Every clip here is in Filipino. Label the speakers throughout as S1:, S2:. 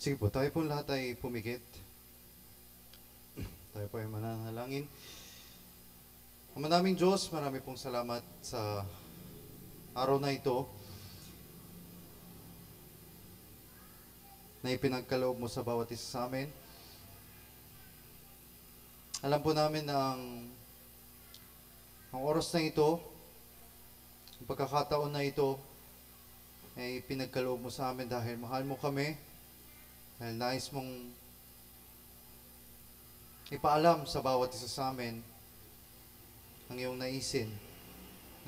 S1: Sige po, tayo pong lahat ay pumikit. Tayo po ay mananalangin. Ama naming Diyos, marami pong salamat sa araw na ito na ipinagkaloob mo sa bawat isa sa amin. Alam po namin na ang oras na ito, ang pagkakataon na ito, ay pinagkaloob mo sa amin dahil mahal mo kami, dahil nais mong ipaalam sa bawat isa sa amin ang iyong naisin.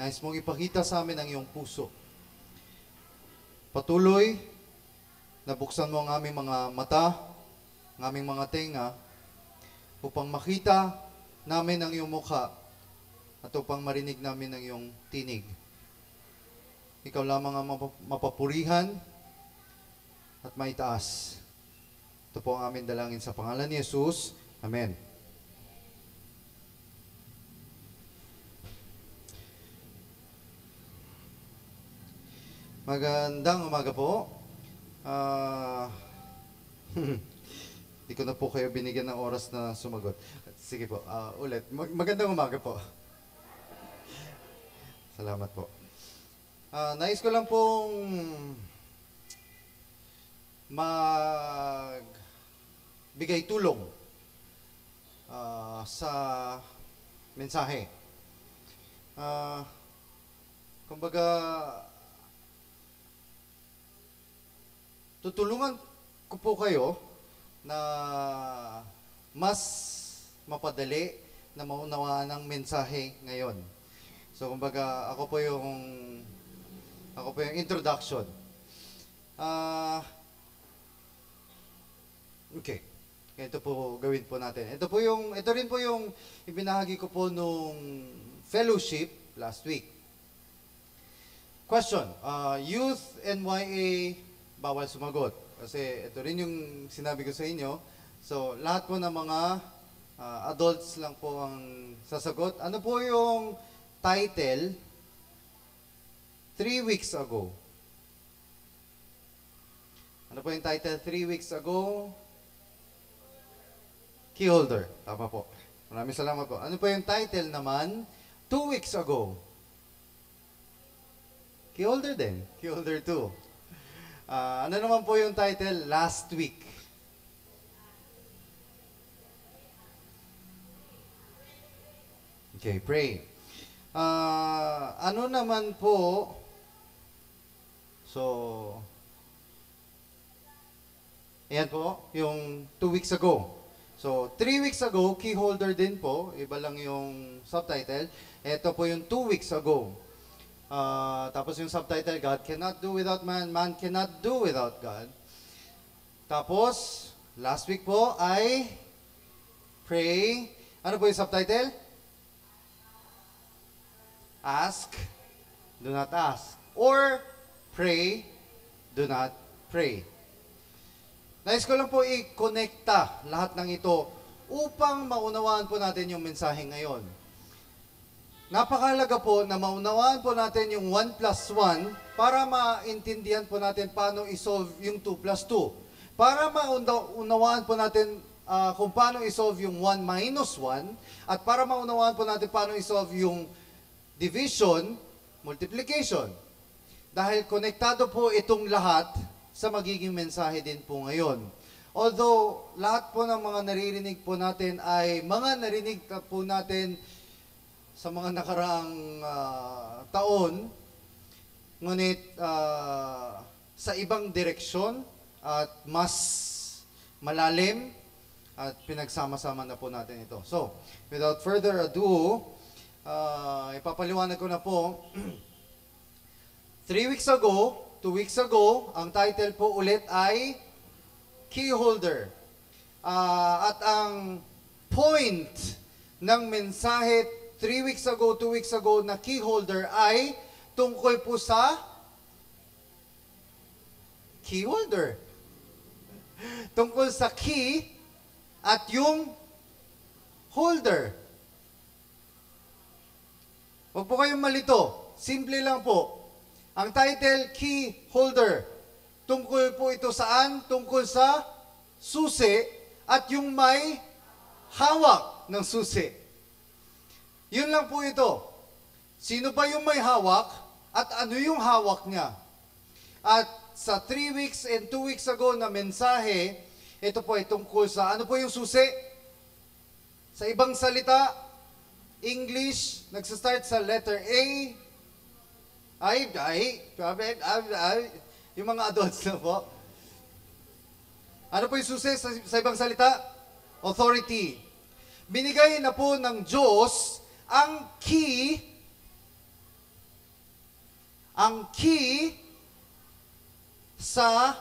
S1: Nais mong ipakita sa amin ang iyong puso. Patuloy na buksan mo ang aming mga mata, ang aming mga tenga, upang makita namin ang iyong mukha at upang marinig namin ang iyong tinig. Ikaw lamang ang mapapurihan at maitaas. Ito po ang aming dalangin sa pangalan ni Jesus. Amen. Magandang umaga po. Hindi ko na po kayo binigyan ng oras na sumagot. Sige po, ulit. Magandang umaga po. Salamat po. Nais ko lang pong magbigay tulong sa mensahe. Kumbaga, tutulungan ko po kayo na mas mapadali na maunawaan ang mensahe ngayon. So, kumbaga, ako po yung introduction. Okay. Ito po gawin po natin. Ito rin po yung ibinahagi ko po nung fellowship last week. Question. Youth NYA, bawal sumagot. Kasi ito rin yung sinabi ko sa inyo. So, lahat po ng mga adults lang po ang sasagot. Ano po yung title 3 weeks ago? Ano po yung title 3 weeks ago? Keyholder. Tama po. Maraming salamat po. Ano po yung title naman 2 weeks ago? Keyholder din. Keyholder 2. Ano naman po yung title last week? Okay, pray. Ano naman po, so, ayan po, yung 2 weeks ago. So, 3 weeks ago, keyholder din po, iba lang yung subtitle. Ito po yung 2 weeks ago. Tapos yung subtitle, God cannot do without man, man cannot do without God. Tapos, last week po ay pray. Ano po yung subtitle? Ask, do not ask. Or pray, do not pray. Nais ko lang po i-connecta lahat ng ito upang maunawaan po natin yung mensahe ngayon. Napakahalaga po na maunawaan po natin yung 1 plus 1 para maintindihan po natin paano isolve yung 2 plus 2. Para maunawaan po natin kung paano isolve yung 1 minus 1 at para maunawaan po natin paano isolve yung division, multiplication. Dahil konektado po itong lahat sa magiging mensahe din po ngayon. Although, lahat po ng mga naririnig po natin ay mga narinig po natin sa mga nakaraang taon, ngunit sa ibang direksyon at mas malalim at pinagsama-sama na po natin ito. So, without further ado, ipapaliwanag ko na po. 3 weeks ago, 2 weeks ago, ang title po ulit ay Keyholder. At ang point ng mensahe 3 weeks ago, 2 weeks ago na keyholder ay tungkol po sa keyholder. Tungkol sa key at yung holder. Huwag po kayong malito. Simple lang po. Ang title, key holder. Tungkol po ito saan? Tungkol sa susi at yung may hawak ng susi. Yun lang po ito. Sino ba yung may hawak at ano yung hawak niya? At sa 3 weeks and 2 weeks ago na mensahe, ito po ay tungkol sa ano po yung susi? Sa ibang salita, English, nagsastart sa letter A, yung mga adults na po. Ano po yung susi sa ibang salita? Authority. Binigay na po ng Diyos ang key sa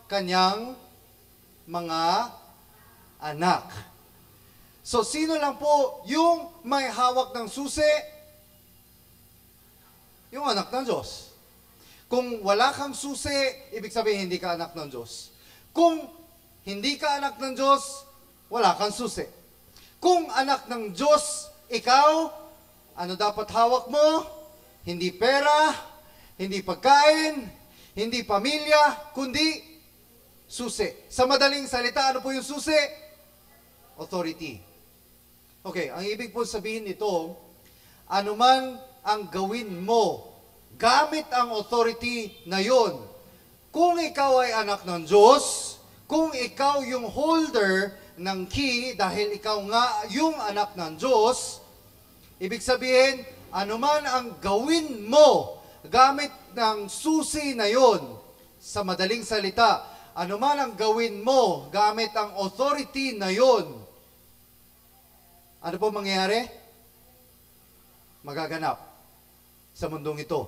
S1: kanyang mga anak. So, sino lang po yung may hawak ng susi? Yung anak ng Diyos. Kung wala kang susi, ibig sabihin hindi ka anak ng Diyos. Kung hindi ka anak ng Diyos, wala kang susi. Kung anak ng Diyos, ikaw, ano dapat hawak mo? Hindi pera, hindi pagkain, hindi pamilya, kundi susi. Sa madaling salita, ano po yung susi? Authority. Okay, ang ibig po sabihin nito, anuman ang gawin mo, gamit ang authority na yon. Kung ikaw ay anak ng Diyos, kung ikaw yung holder ng key, dahil ikaw nga yung anak ng Diyos, ibig sabihin, anuman ang gawin mo, gamit ng susi na yon, sa madaling salita, anuman ang gawin mo, gamit ang authority na yon, ano po mangyayari? Magaganap sa mundong ito.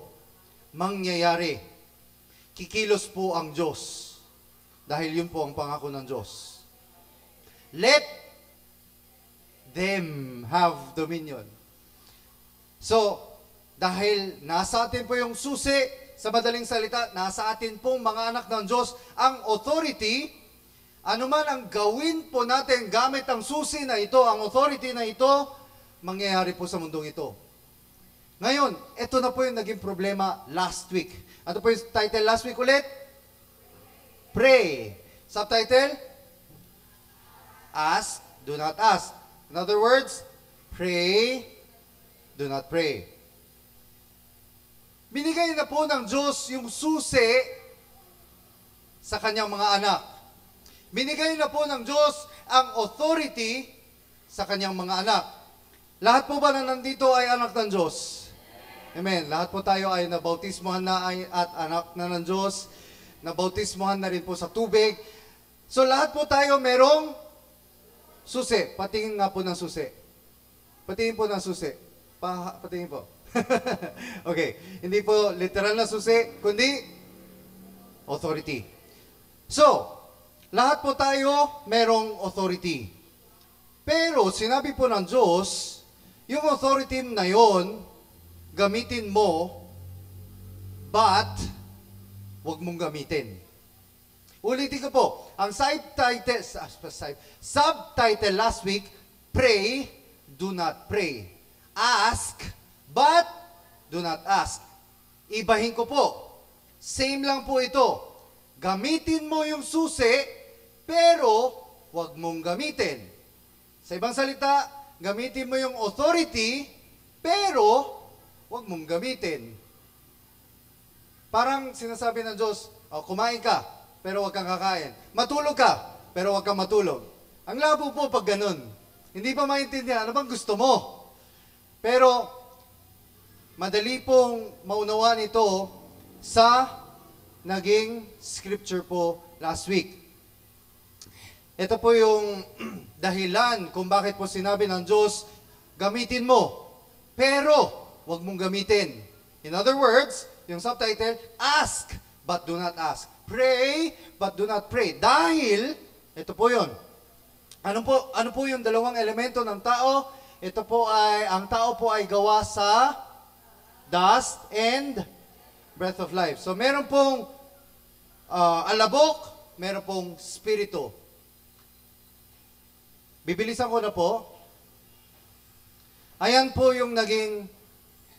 S1: Mangyayari. Kikilos po ang Diyos. Dahil yun po ang pangako ng Diyos. Let them have dominion. So, dahil nasa atin po yung susi, sa madaling salita, nasa atin pong mga anak ng Diyos ang authority. Anuman ang gawin po natin gamit ang susi na ito, ang authority na ito, mangyayari po sa mundong ito. Ngayon, ito na po yung naging problema last week. Ano po yung title last week ulit? Pray. Subtitle? Ask, do not ask. In other words, pray, do not pray. Binigay na po ng Diyos yung susi sa kanyang mga anak. Binigay na po ng Diyos ang authority sa kanyang mga anak. Lahat po ba na nandito ay anak ng Diyos? Amen. Lahat po tayo ay nabautismohan na at anak na ng Diyos. Nabautismohan na rin po sa tubig. So lahat po tayo merong susi. Patingin nga po ng susi. Patingin po ng susi. Patingin po. Okay. Hindi po literal na susi, kundi authority. So, lahat po tayo merong authority. Pero sinabi po ng Diyos, yung authority na yon, gamitin mo, but huwag mong gamitin. Ulitin ko po, ang subtitle last week, pray, do not pray. Ask, but do not ask. Ibahin ko po, same lang po ito. Gamitin mo yung susi, pero huwag mong gamitin. Sa ibang salita, gamitin mo yung authority, pero huwag mong gamitin. Parang sinasabi ng Diyos, kumain ka, pero huwag kang kakain. Matulog ka, pero huwag kang matulog. Ang labo po pag ganun. Hindi pa maintindihan, ano bang gusto mo? Pero, madali pong maunawaan ito sa naging scripture po last week. Ito po yung dahilan kung bakit po sinabi ng Diyos, gamitin mo, pero huwag mong gamitin. In other words, yung subtitle, ask, but do not ask. Pray, but do not pray. Dahil, ito po yun. Ano po yung dalawang elemento ng tao? Ito po ay, ang tao po ay gawa sa dust and breath of life. So, meron pong alabok, meron pong spirito. Bibilisan ko na po. Ayan po yung naging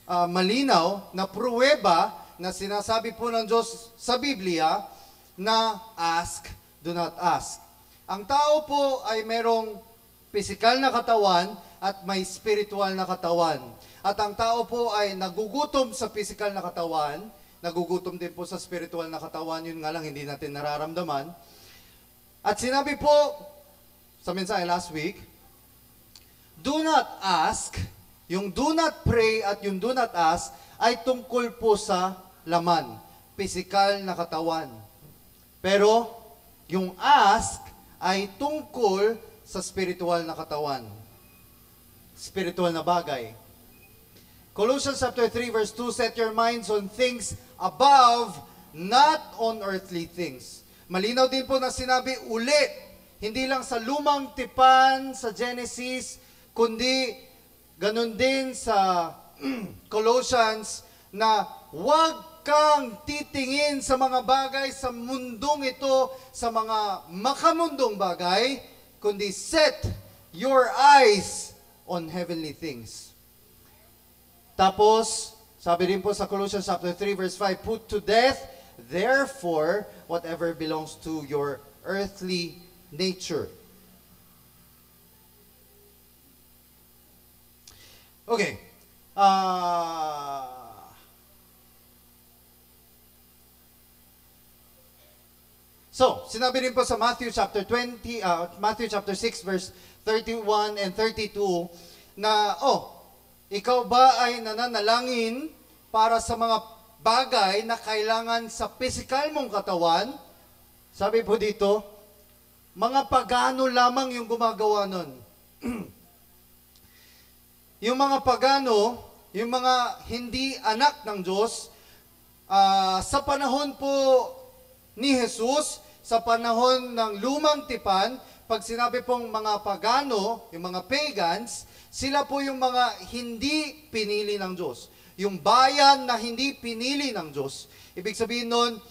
S1: malinaw na pruweba na sinasabi po ng Diyos sa Biblia na ask, do not ask. Ang tao po ay merong physical na katawan at may spiritual na katawan. At ang tao po ay nagugutom sa physical na katawan, nagugutom din po sa spiritual na katawan, yun nga lang hindi natin nararamdaman. At sinabi po sa mensahe last week, do not ask, yung do not pray at yung do not ask ay tungkol po sa laman, physical na katawan. Pero yung ask ay tungkol sa spiritual na katawan, spiritual na bagay. Colossians chapter 3 verse 2, set your minds on things above, not on earthly things. Malinaw din po na sinabi ulit, hindi lang sa lumang tipan sa Genesis, kundi ganun din sa Colossians na huwag kang titingin sa mga bagay sa mundong ito, sa mga makamundong bagay, kundi set your eyes on heavenly things. Tapos, sabi rin po sa Colossians chapter 3 verse 5, put to death, therefore, whatever belongs to your earthly nature. Okay. So, sinabi rin po sa Matthew chapter 6 verse 31 and 32 na, ikaw ba ay nananalangin para sa mga bagay na kailangan sa physical mong katawan? Sabi po dito, mga pagano lamang yung gumagawa nun. Yung mga pagano, yung mga hindi anak ng Diyos, sa panahon po ni Jesus, sa panahon ng lumang tipan, pag sinabi pong mga pagano, yung mga pagans, sila po yung mga hindi pinili ng Diyos. Yung bayan na hindi pinili ng Diyos. Ibig sabihin nun,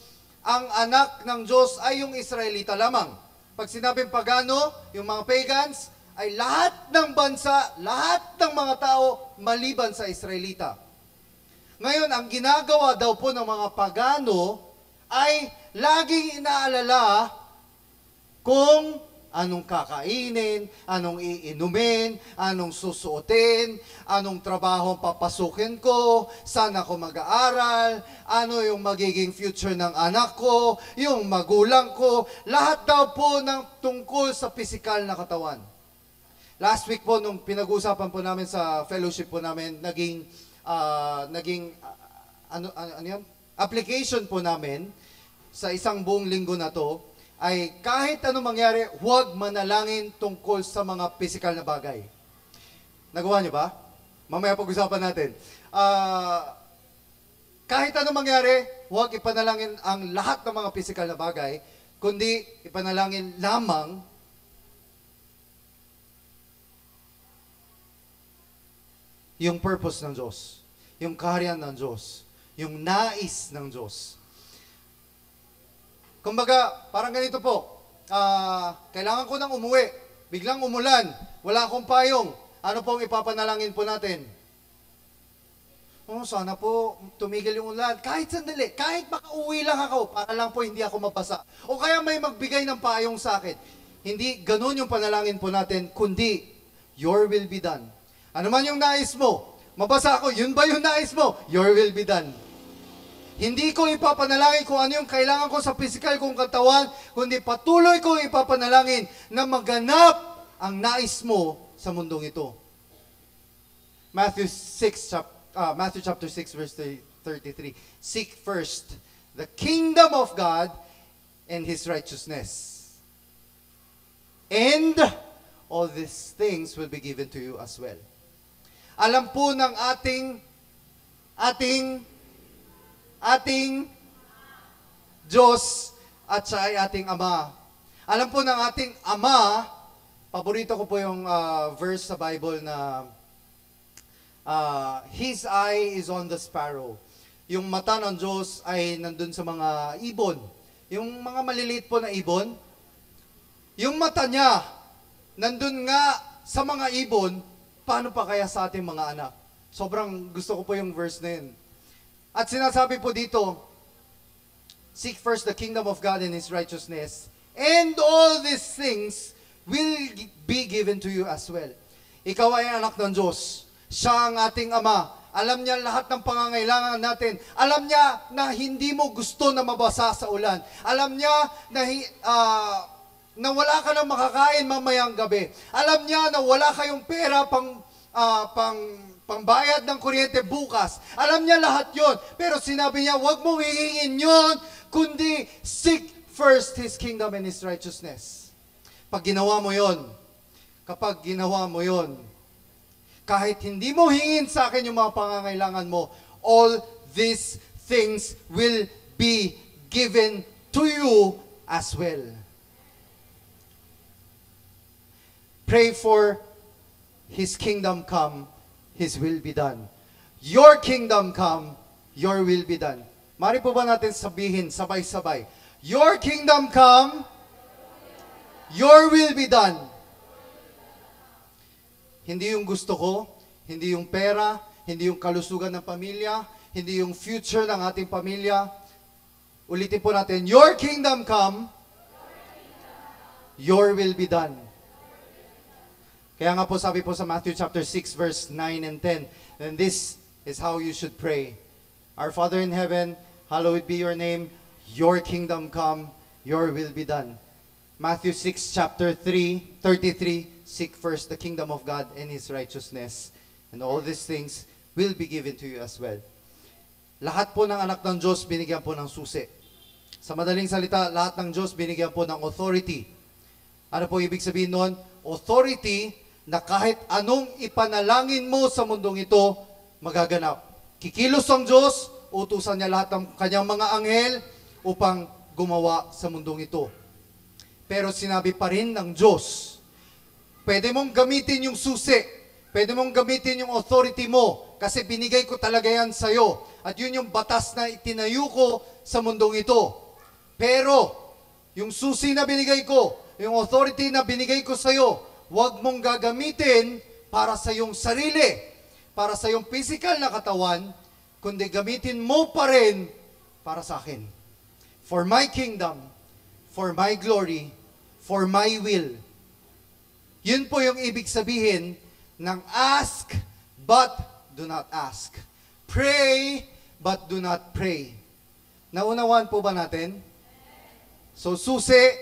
S1: ang anak ng Diyos ay yung Israelita lamang. Pag sinabing pagano, yung mga pagans, ay lahat ng bansa, lahat ng mga tao maliban sa Israelita. Ngayon, ang ginagawa daw po ng mga pagano ay laging inaalala kung anong kakainin, anong iinumin, anong susuotin, anong trabaho papasukin ko, saan ako mag-aaral, ano yung magiging future ng anak ko, yung magulang ko, lahat daw po ng tungkol sa physical na katawan. Last week po, nung pinag-usapan po namin sa fellowship po namin, naging application po namin sa isang buong linggo na to, ay kahit anong mangyari, huwag manalangin tungkol sa mga physical na bagay. Nagawa niyo ba? Mamaya pag-usapan natin. Kahit anong mangyari, huwag ipanalangin ang lahat ng mga physical na bagay, kundi ipanalangin lamang yung purpose ng Diyos, yung kaharian ng Diyos, yung nais ng Diyos. Kumbaga, parang ganito po, kailangan ko nang umuwi, biglang umulan, wala akong payong, ano pong ipapanalangin po natin? Sana po tumigil yung ulan, kahit sandali, kahit makauwi lang ako, para lang po hindi ako mabasa. O kaya may magbigay ng payong sa akin. Hindi ganun yung panalangin po natin, kundi, your will be done. Ano man yung nais mo, mabasa ako, yun ba yung nais mo? Your will be done. Hindi ko ipapanalangin kung ano yung kailangan ko sa physical kong katawan, kundi patuloy ko ipapanalangin na maganap ang nais mo sa mundong ito. Matthew chapter 6 verse 33. Seek first the kingdom of God and His righteousness. And all these things will be given to you as well. Alam po ng ating Diyos at siya ay ating Ama. Alam po ng ating Ama, paborito ko po yung verse sa Bible na His eye is on the sparrow. Yung mata ng Diyos ay nandun sa mga ibon. Yung mga maliliit po na ibon, yung mata niya nandun nga sa mga ibon, paano pa kaya sa ating mga anak? Sobrang gusto ko po yung verse na yun. At sinasabi po dito, seek first the kingdom of God and His righteousness, and all these things will be given to you as well. Ikaw ay anak ng Diyos. Siya ang ating Ama. Alam niya lahat ng pangangailangan natin. Alam niya na hindi mo gusto na mabasa sa ulan. Alam niya na, na wala ka nang makakain mamayang gabi. Alam niya na wala kayong pera pangbayad ng kuryente bukas. Alam niya lahat yon. Pero sinabi niya, huwag mong hihingin yon, kundi seek first His kingdom and His righteousness. Pag ginawa mo yon, kapag ginawa mo yon, kahit hindi mo hingin sa akin yung mga pangangailangan mo, all these things will be given to you as well. Pray for His kingdom come, His will be done. Your kingdom come, your will be done. Mari po ba natin sabihin sabay-sabay? Your kingdom come, your will be done. Hindi yung gusto ko, hindi yung pera, hindi yung kalusugan ng pamilya, hindi yung future ng ating pamilya. Ulitin po natin, your kingdom come, your will be done. Kaya nga po sabi po sa Matthew chapter 6 verse 9 and 10, and this is how you should pray. Our Father in heaven, hallowed be your name, your kingdom come, your will be done. Matthew 6 chapter 33, seek first the kingdom of God and His righteousness, and all these things will be given to you as well. Lahat po ng anak ng Diyos binigyan po ng susi. Sa madaling salita, lahat ng Diyos binigyan po ng authority. Ano po ibig sabihin nun? Authority na kahit anong ipanalangin mo sa mundong ito, magaganap. Kikilos ang Diyos, utusan niya lahat ng kanyang mga anghel upang gumawa sa mundong ito. Pero sinabi pa rin ng Diyos, pwede mong gamitin yung susi, pwede mong gamitin yung authority mo, kasi binigay ko talaga yan sa'yo. At yun yung batas na itinayo ko sa mundong ito. Pero, yung susi na binigay ko, yung authority na binigay ko sa'yo, huwag mong gagamitin para sa iyong sarili, para sa iyong physical na katawan, kundi gamitin mo pa rin para sa akin. For my kingdom, for my glory, for my will. Yun po yung ibig sabihin ng ask, but do not ask. Pray, but do not pray. Naunawaan po ba natin? So susi,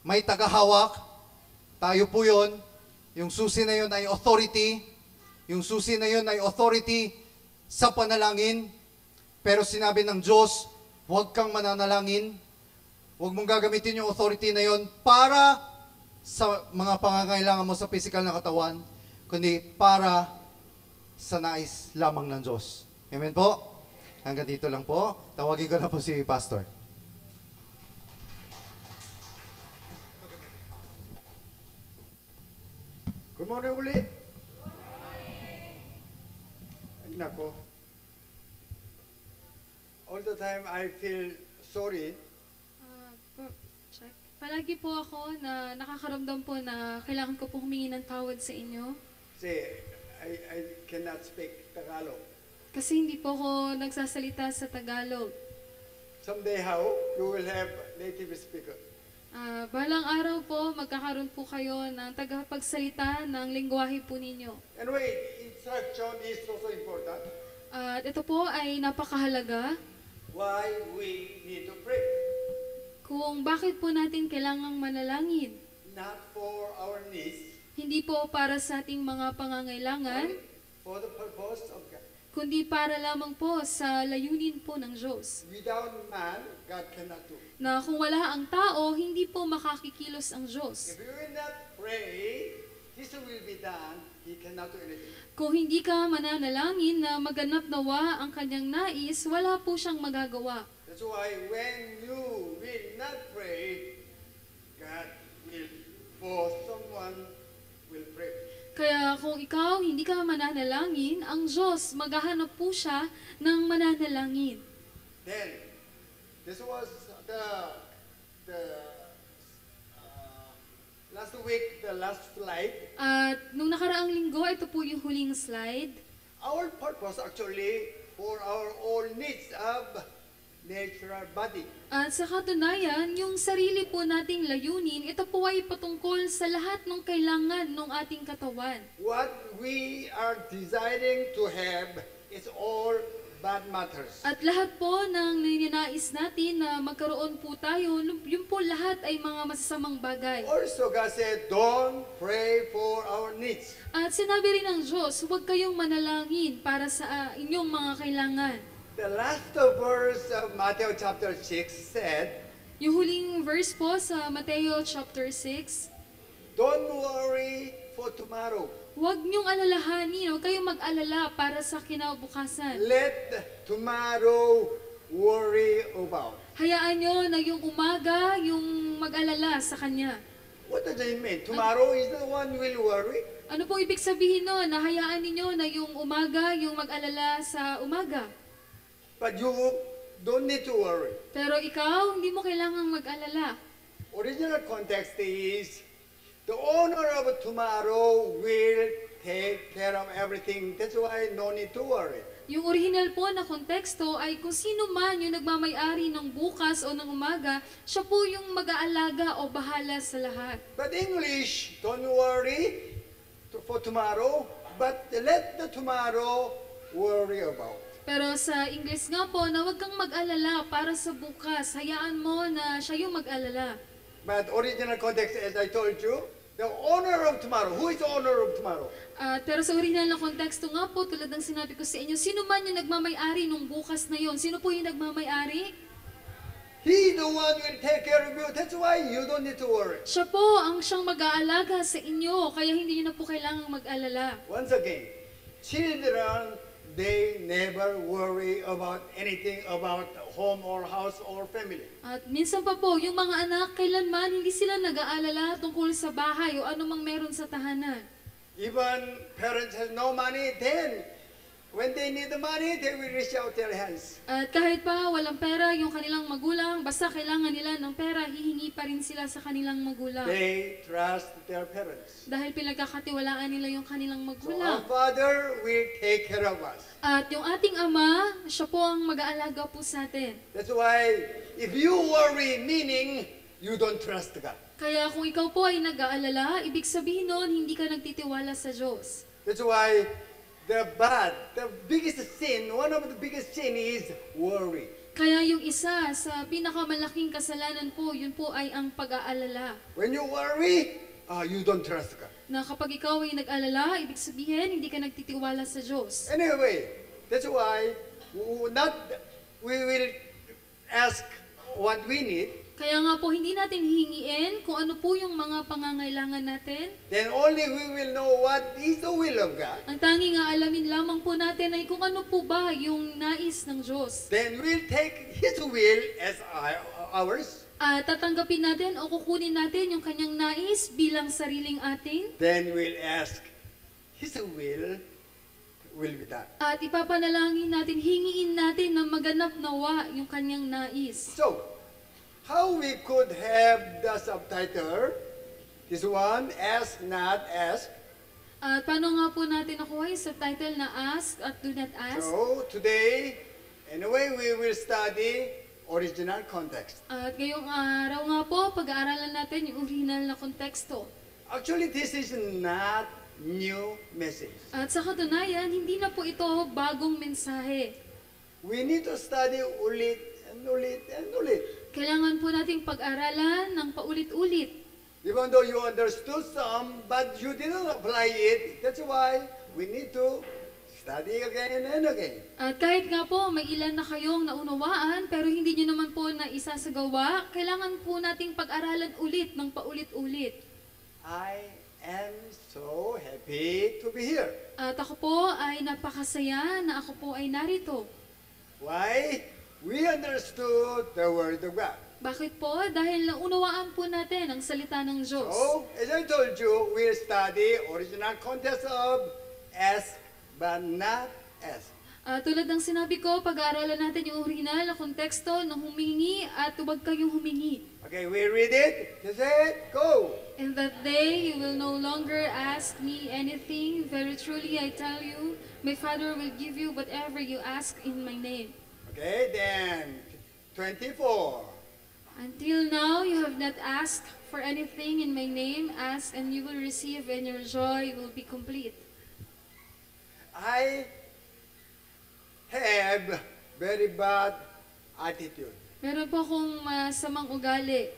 S1: may tagahawak, tayo po yun. Yung susi na yun ay authority. Yung susi na yun ay authority sa panalangin. Pero sinabi ng Diyos, huwag kang mananalangin. Huwag mong gagamitin yung authority na yun para sa mga pangangailangan mo sa physical na katawan, kundi para sa nais lamang ng Diyos. Amen po? Hanggang dito lang po. Tawagin ko na po si Pastor.
S2: Good morning ulit. Ay, nako. All the time I feel sorry.
S3: Check. Palagi po ako na nakakaramdam po na kailangan ko po humingi ng tawad sa inyo.
S2: Say, I cannot speak Tagalog.
S3: Kasi hindi po ako nagsasalita sa Tagalog.
S2: Someday how you will have native speaker.
S3: Balang araw po, magkakaroon po kayo ng tagapagsalita ng lingwahe po ninyo.
S2: Anyway, instruction is also important.
S3: At ito po ay napakahalaga
S2: Why we need to pray.
S3: kung bakit po natin kailangang manalangin.
S2: Not for our needs,
S3: Hindi po para sa ating mga pangangailangan,
S2: only for the purpose of God.
S3: kundi para lamang po sa layunin po ng Diyos.
S2: Without man, God cannot do.
S3: Na kung wala ang tao, hindi po makakikilos ang Diyos.
S2: If you will not pray, His will be done. He cannot do anything.
S3: Kung hindi ka mananalangin na maganap nawa ang kanyang nais, wala po siyang magagawa.
S2: That's why when you will not pray, God will, for someone will pray.
S3: Kaya kung ikaw hindi ka mananalangin, ang Diyos maghahanap po siya ng mananalangin.
S2: Then, this was the last week, the last slide.
S3: At nung nakaraang linggo, ito po yung huling slide.
S2: Our purpose actually for our own needs of natural body.
S3: At sa katunayan, yung sarili po nating layunin, ito po ay patungkol sa lahat ng kailangan ng ating katawan.
S2: What we are desiring to have is all bad matters.
S3: At lahat po ng ninanais natin na magkaroon po tayo, yun po lahat ay mga masasamang bagay.
S2: Also, God said, don't pray for our needs.
S3: At sinabi rin ng Diyos, huwag kayong manalangin para sa inyong mga kailangan.
S2: The last verse of Matthew chapter 6 said,
S3: Yung huling verse po sa Mateo chapter 6,
S2: don't worry for tomorrow.
S3: huwag niyong alalahanin, huwag kayong mag-alala para sa kinabukasan.
S2: Let tomorrow worry about.
S3: Hayaan niyo na yung umaga, yung mag-alala sa Kanya.
S2: What does it mean? Tomorrow is the one who will worry?
S3: Ano po ibig sabihin nun? Na hayaan ninyo na yung umaga, yung mag-alala sa umaga.
S2: But you don't need to worry.
S3: Pero ikaw, hindi mo kailangang mag-alala.
S2: Original context is, the owner of tomorrow will take care of everything. That's why no need to worry.
S3: Yung original po na konteksto ay kung sino man yung nagmamay-ari ng bukas o ng umaga, siya po yung mag-aalaga o bahala sa lahat.
S2: But English, don't worry for tomorrow, but let the tomorrow worry about.
S3: Pero sa English nga po na huwag kang mag-alala para sa bukas, hayaan mo na siya yung mag-alala.
S2: But original context, as I told you, the owner of tomorrow. Who is the owner of tomorrow?
S3: Pero sa original na konteksto nga po, tulad ng sinabi ko sa inyo, sino man yung nagmamay-ari nung bukas na yon? Sino po yung nagmamay-ari?
S2: He the one will take care of you. That's why you don't need to worry.
S3: Siya po ang siyang mag-aalaga sa inyo, kaya hindi niyo na po kailangang mag-alala.
S2: Once again, children, they never worry about anything about home or house or family.
S3: At minsan pa po, yung mga anak, kailanman hindi sila nag-aalala tungkol sa bahay o anumang meron sa tahanan.
S2: Even parents have no money, then when they need the money, they will reach out their hands.
S3: At kahit pa walang pera yung kanilang magulang, basta kailangan nila ng pera, hihingi pa rin sila sa kanilang magulang.
S2: They trust their parents.
S3: Dahil pinagkakatiwalaan nila yung kanilang
S2: So our
S3: magulang.
S2: Father will take care of us.
S3: At yung ating Ama, siya po ang mag-aalaga po sa atin.
S2: That's why if you worry, meaning you don't trust God.
S3: Kaya kung ikaw po ay nag-aalala, ibig sabihin nun, hindi ka nagtitiwala sa Diyos.
S2: That's why the biggest sin, one of the biggest sin is worry.
S3: Kaya yung isa sa pinakamalaking kasalanan po, yun po ay ang pag-aalala.
S2: When you worry, you don't trust God.
S3: Na kapag ikaw ay nag-alala, ibig sabihin, hindi ka nagtitiwala sa Diyos.
S2: Anyway, that's why we will ask what we need.
S3: Kaya nga po, hindi natin hihingiin kung ano po yung mga pangangailangan natin.
S2: Then only we will know what is the will of God.
S3: Ang tanging alamin lamang po natin ay kung ano po ba yung nais ng Diyos.
S2: Then we'll take His will as ours.
S3: At tatanggapin natin o kukunin natin yung kanyang nais bilang sariling atin.
S2: Then we'll ask His will be done.
S3: At ipapanalangin natin, hingiin natin na maganap nawa yung kanyang nais.
S2: So, how we could have the subtitle, this one, ask, not ask.
S3: At paano nga po natin nakuha yung subtitle na ask at do not ask?
S2: So, today, anyway, we will study original context.
S3: At ngayong araw nga po, pag-aaralan natin yung original na konteksto.
S2: Actually, this is not new message.
S3: At sa katunayan, hindi na po ito bagong mensahe.
S2: We need to study ulit and ulit and ulit.
S3: Kailangan po nating pag-aralan ng paulit-ulit.
S2: Even though you understood some, but you didn't apply it, that's why we need to study again and again.
S3: At kahit nga po may ilan na kayong naunawaan, pero hindi nyo naman po na isasagawa, kailangan po nating pag-aralan ulit ng paulit-ulit.
S2: I am so happy to be here.
S3: At ako po ay napakasaya na ako po ay narito.
S2: Why? We understood the Word of God.
S3: Bakit po? Dahil naunawaan po natin ang salita ng Diyos.
S2: So, as I told you, we'll study original context of ask but not ask.
S3: Tulad ng sinabi ko, pag-aaralan natin yung original na konteksto ng humingi at huwag kayong humingi.
S2: Okay, we read it. That's it. Go.
S3: In that day you will no longer ask me anything. Very truly I tell you, my Father will give you whatever you ask in my name.
S2: Okay, then 24.
S3: Until now you have not asked for anything in my name. Ask and you will receive, and your joy will be complete.
S2: I have very bad attitude.
S3: Meron po akong masamang ugali.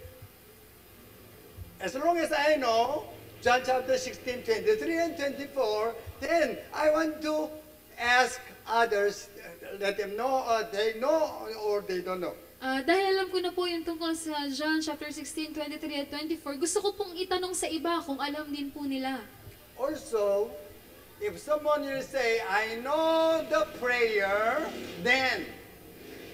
S2: As long as I know John chapter 16, 23 and 24, then I want to ask others, let them know, they know or they don't know.
S3: Dahil alam ko na po yung tungkol sa John chapter 16, 23 at 24, gusto ko pong itanong sa iba kung alam din po nila.
S2: Also, if someone will say, I know the prayer, then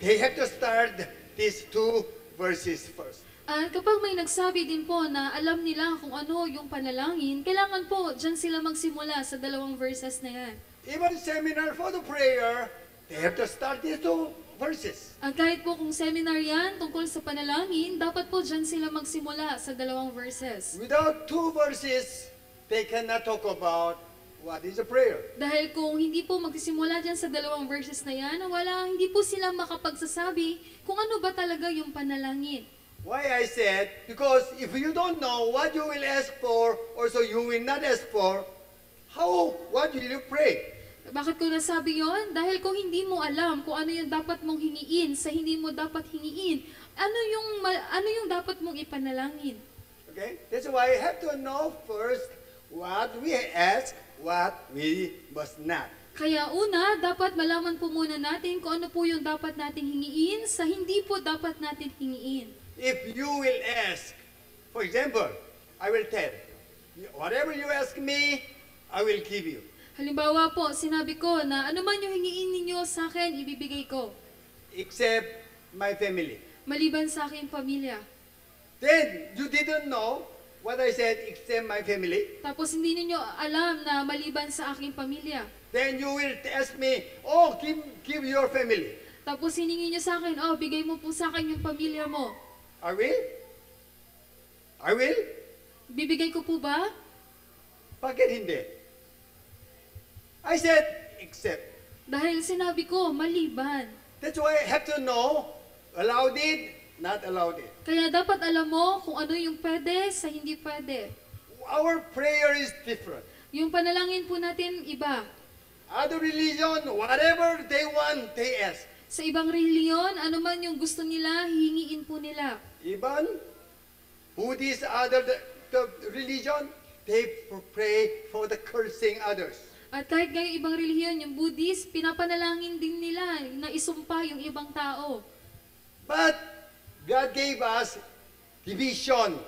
S2: they have to start these two verses first.
S3: At kapag may nagsabi din po na alam nila kung ano yung panalangin, kailangan po dyan sila magsimula sa dalawang verses na yan.
S2: Even seminar for the prayer, they have to start these two verses.
S3: At kahit po kung seminar yan tungkol sa panalangin, dapat po dyan sila magsimula sa dalawang verses.
S2: Without two verses, they cannot talk about what is a prayer.
S3: Dahil kung hindi po magsisimula dyan sa dalawang verses na yan, hindi po sila makapagsasabi kung ano ba talaga yung panalangin.
S2: Why I said, because if you don't know what you will ask for, also you will not ask for, what will you pray?
S3: Bakit ko nasabi yon? Dahil kung hindi mo alam kung ano yung dapat mong hingiin sa hindi mo dapat hingiin, ano yung dapat mong ipanalangin?
S2: Okay? That's why I have to know first what we ask, what we must not.
S3: Kaya una, dapat malaman po muna natin kung ano po yung dapat nating hingiin sa hindi po dapat natin hingiin.
S2: If you will ask, for example, I will tell, whatever you ask me, I will give you.
S3: Halimbawa po, sinabi ko na ano man yung hingiin ninyo sa akin, ibibigay ko.
S2: Except my family.
S3: Maliban sa aking pamilya.
S2: Then, you didn't know what I said, except my family.
S3: Tapos hindi ninyo alam na maliban sa aking pamilya.
S2: Then you will ask me, give your family.
S3: Tapos hiningi nyo sa akin, bigay mo po sa akin yung pamilya mo.
S2: I will? I will?
S3: Bibigay ko po ba?
S2: Bakit hindi? I said, except.
S3: Dahil sinabi ko, maliban.
S2: That's why I have to know, allowed it, not allowed it.
S3: Kaya dapat alam mo kung ano yung pwede sa hindi pwede.
S2: Our prayer is different.
S3: Yung panalangin po natin, iba.
S2: Other religion, whatever they want, they ask.
S3: Sa ibang reliyon, ano man yung gusto nila, hihingiin po nila.
S2: Even Buddhist, the religion, they pray for the cursing others.
S3: At kahit ngayong ibang relihiyon, yung Buddhist, pinapanalangin din nila na isumpa yung ibang tao.
S2: But God gave us division.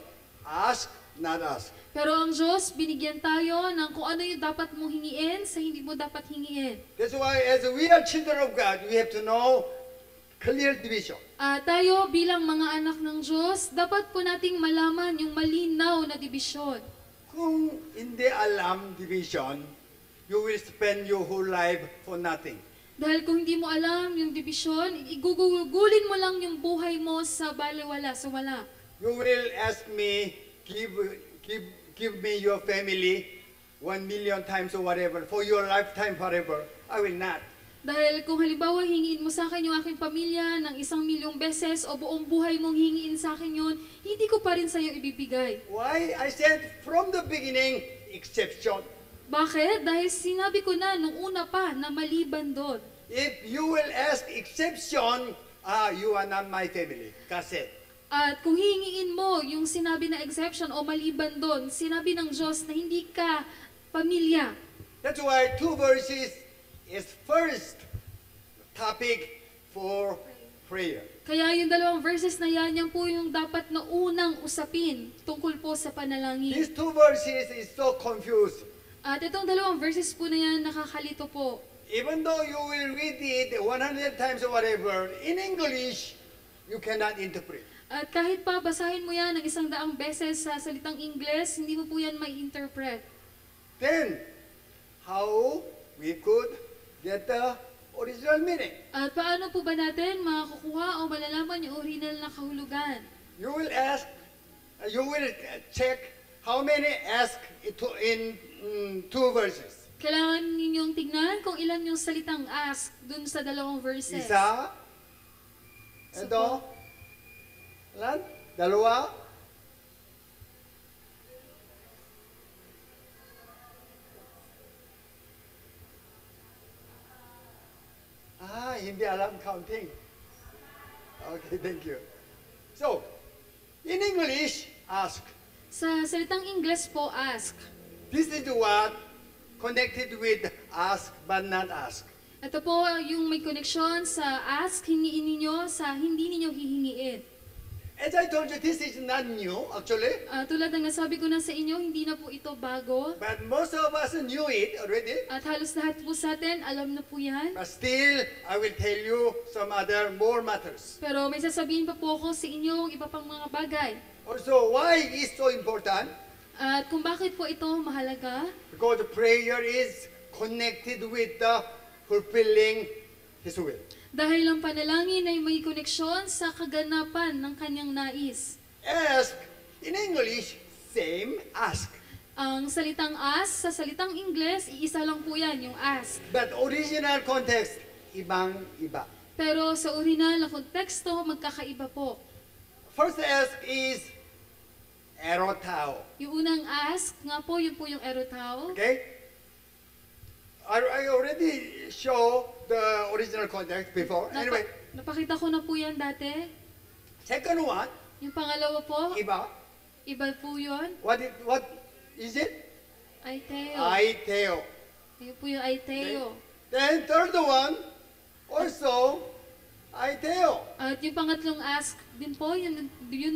S2: Ask, not ask.
S3: Pero ang Diyos, binigyan tayo ng kung ano yung dapat mong hingiin sa hindi mo dapat hingiin.
S2: That's why as we are children of God, we have to know clear division.
S3: Tayo bilang mga anak ng Diyos, dapat po nating malaman yung malinaw na dibisyon.
S2: Kung hindi alam division, you will spend your whole life for nothing.
S3: Dahil kung hindi mo alam yung dibisyon, igugugulin mo lang yung buhay mo sa baliwala, sa wala.
S2: You will ask me, give me your family 1 million times or whatever, for your lifetime forever. I will not.
S3: Dahil kung halimbawa hingiin mo sa akin yung aking pamilya ng 1,000,000 beses o buong buhay mong hingiin sa akin yun, hindi ko pa rin sa'yo ibibigay.
S2: Why? I said from the beginning, exception.
S3: Bakit? Dahil sinabi ko na nung una pa na maliban doon.
S2: If you will ask exception, you are not my family. Kasi.
S3: At kung hihingiin mo yung sinabi na exception o maliban doon, sinabi ng Diyos na hindi ka pamilya.
S2: That's why two verses is first topic for prayer.
S3: Kaya yung dalawang verses na yan po yung dapat na unang usapin tungkol po sa panalangin.
S2: These two verses is so confused.
S3: At itong dalawang verses po na yan nakakalito po.
S2: Even though you will read it 100 times or whatever, in English, you cannot interpret.
S3: At kahit pa basahin mo yan ng 100 beses sa salitang Ingles, hindi mo po yan may-interpret.
S2: Then, how we could get the original meaning.
S3: At paano po ba natin makakukuha o malalaman yung original na kahulugan?
S2: You will ask, you will check how many ask in two verses.
S3: Kailangan ninyong tignan kung ilan yung salitang ask dun sa dalawang verses.
S2: Isa,
S3: Isa
S2: ito,
S3: po.
S2: ilan? Dalawa, hindi alam counting. Okay, thank you. So, in English, ask.
S3: Sa salitang Ingles po, ask.
S2: This is what connected with ask but not ask.
S3: Ito po yung may koneksyon sa ask, hingiin ninyo, sa hindi ninyo hihingiin.
S2: As I told you, this is not new, actually.
S3: Tulad ng nasabi ko na sa inyo, hindi na po ito bago.
S2: But most of us knew it already.
S3: At halos lahat po sa atin, alam na po yan.
S2: But still, I will tell you some other more matters.
S3: Pero may sasabihin pa po ako sa inyo ang iba pang mga bagay.
S2: Also, why is so important?
S3: At kung bakit po ito mahalaga?
S2: Because prayer is connected with the fulfilling His will.
S3: Dahil ang panalangin ay may koneksyon sa kaganapan ng kanyang nais.
S2: Ask, in English, same ask.
S3: Ang salitang ask, sa salitang Ingles, iisa lang po yan, yung ask.
S2: But original context, ibang-iba.
S3: Pero sa original na konteksto, magkakaiba po.
S2: First ask is erotao.
S3: Yung unang ask, nga po, yun po yung erotao.
S2: Okay? I already show the original context before. Anyway,
S3: Napakita ko na po yan dati.
S2: second one,
S3: Yung pangalawa po,
S2: iba.
S3: iba po yun.
S2: What is it?
S3: Aiteo.
S2: Aiteo.
S3: Yun po yung aiteo.
S2: Then third one, also aiteo.
S3: At yung pangatlong ask din po, yun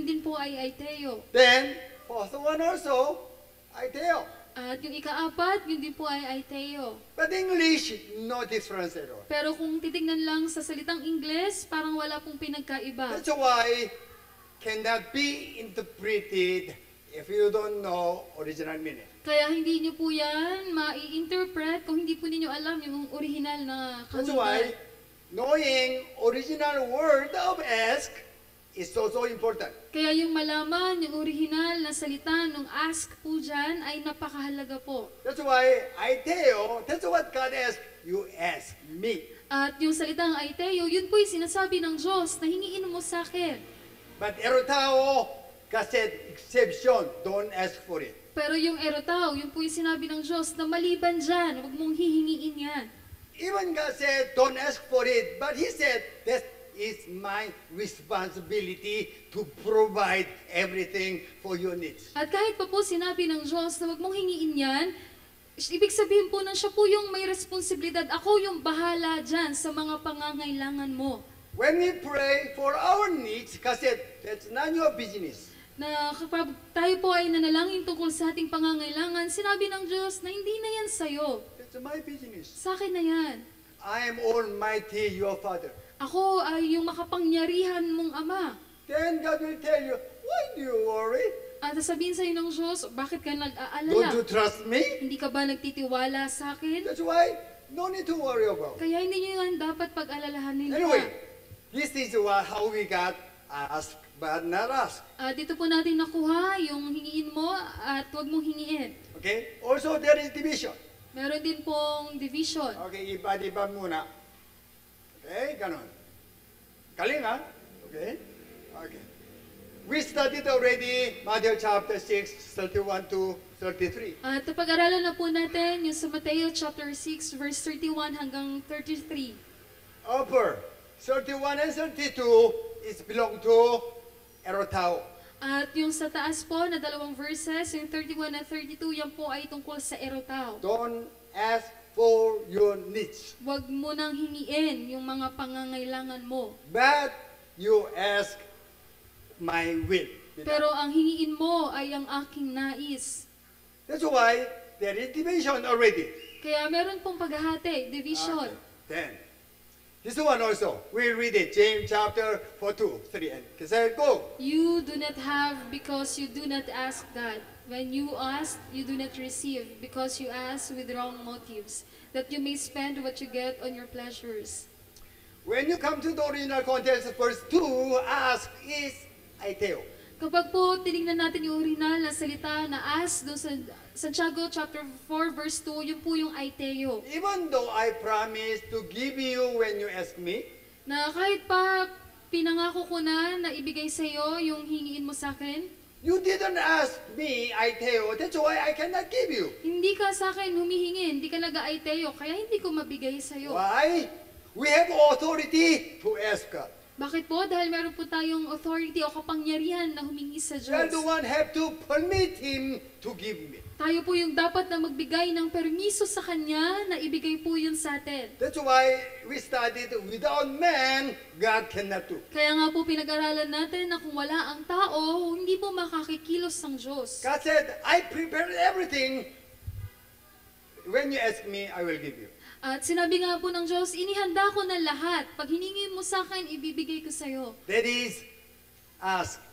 S3: din po ay aiteo.
S2: Then fourth one also aiteo.
S3: At yung ikaapat, yun din po ay aiteo.
S2: But English, no difference at all.
S3: Pero kung titignan lang sa salitang Ingles, parang wala pong pinagkaiba.
S2: That's why cannot be interpreted if you don't know original meaning.
S3: Kaya hindi niyo po yan mai-interpret kung hindi po ninyo alam yung original na
S2: That's why
S3: kahulugan.
S2: knowing original word of ask is so important.
S3: Kaya yung malaman, yung original na salita ng ask po dyan ay napakahalaga po.
S2: That's why aiteo, that's what God asked, you ask me.
S3: At yung salitang aiteo, yun po yung sinasabi ng Diyos na hingiin mo sa akin.
S2: But erotao, God said, exception, don't ask for it.
S3: Pero yung erotao, yun po yung sinabi ng Diyos na maliban dyan, huwag mong hihingiin yan.
S2: Even God said, don't ask for it, but He said, that is my responsibility to provide everything for your needs.
S3: At kahit pa po sinabi ng Diyos na huwag mong hingiin yan, ibig sabihin po na siya po yung may responsibilidad. Ako yung bahala dyan sa mga pangangailangan mo.
S2: When we pray for our needs, God said, that's not your business.
S3: Na kapag tayo po ay nanalangin tungkol sa ating pangangailangan, sinabi ng Diyos na hindi na yan sa'yo.
S2: It's my business.
S3: Sa akin na yan.
S2: I am Almighty, your Father.
S3: Ako ay yung makapangyarihan mong Ama.
S2: Then God will tell you, why do you worry?
S3: At sasabihin sa'yo ng Diyos, bakit ka
S2: Don't you
S3: nag-aalala?
S2: trust me?
S3: Hindi ka ba nagtitiwala sa akin?
S2: That's why, no need to worry about.
S3: Kaya hindi nyo yan dapat pag-alalahanin
S2: Anyway,
S3: pa.
S2: this is how we got ask but not ask.
S3: Dito po natin nakuha yung hingiin mo at huwag mong hingiin.
S2: Okay? Also, there is division.
S3: Meron din pong division.
S2: Okay, iba-iba muna. Okay, ganon. Galing, ha? Okay? Okay. We studied already Matthew chapter 6, 31 to 33.
S3: At pag-aralan na po natin yung sa Mateo chapter 6 verse 31 hanggang 33.
S2: Upper 31 and 32 is belong to erotao.
S3: At yung sa taas po na dalawang verses, yung 31 at 32, yan po ay tungkol sa erotao.
S2: Don't ask for your needs,
S3: Huwag mo nang hingiin yung mga pangangailangan mo.
S2: but you ask my will.
S3: Pero ang hingiin mo ay ang aking nais.
S2: That's why there is division already.
S3: Kaya meron pong paghahati, division.
S2: Okay. Then, this one also. We read it, James chapter 4, 2, 3, and say, go.
S3: You do not have because you do not ask God. When you ask, you do not receive, because you ask with wrong motives, that you may spend what you get on your pleasures.
S2: When you come to the original context, verse 2, ask is aiteo.
S3: Kapag po tinignan natin yung original na salita na ask doon sa Santiago chapter 4 verse 2, yun po yung aiteo.
S2: Even though I promise to give you when you ask me,
S3: Na kahit pa pinangako ko na ibigay sa iyo yung hingiin mo sa akin,
S2: you didn't ask me, aiteo. That's why I cannot give you.
S3: hindi ka sa akin humihingi, hindi ka nag-aiteo, kaya hindi ko mabigay sa iyo.
S2: Why? We have authority to ask God.
S3: Bakit po? Dahil meron po tayong authority o kapangyarihan na humingi sa
S2: We are
S3: Diyos.
S2: the one have to permit Him to give me.
S3: Tayo po yung dapat na magbigay ng permiso sa Kanya na ibigay po yun sa atin.
S2: That's why we studied without man, God cannot do.
S3: Kaya nga po pinag-aralan natin na kung wala ang tao, hindi po makakikilos ang Diyos.
S2: God said, I prepared everything. When you ask me, I will give you.
S3: At sinabi nga po ng Diyos, inihanda ko na lahat. Pag hiningi mo sa akin, ibibigay ko sa iyo.
S2: That is, ask.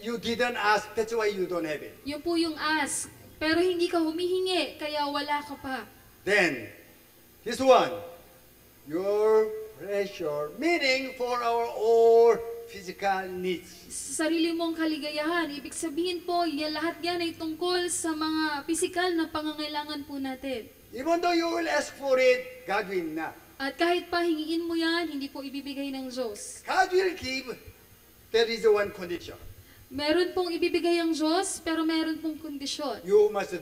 S2: You didn't ask, that's why you don't have it.
S3: Yun po yung ask. Pero hindi ka humihingi, kaya wala ka pa.
S2: Then, this one, your pleasure, meaning for our all physical needs.
S3: Sa sarili mong kaligayahan, ibig sabihin po, lahat yan ay tungkol sa mga pisikal na pangangailangan po natin.
S2: Even though you will ask for it, God will not.
S3: At kahit pa hingiin mo yan, hindi po ibibigay ng Diyos.
S2: God will give, there is one condition.
S3: Meron pong ibibigay ang Diyos, pero meron pong kondisyon.
S2: You must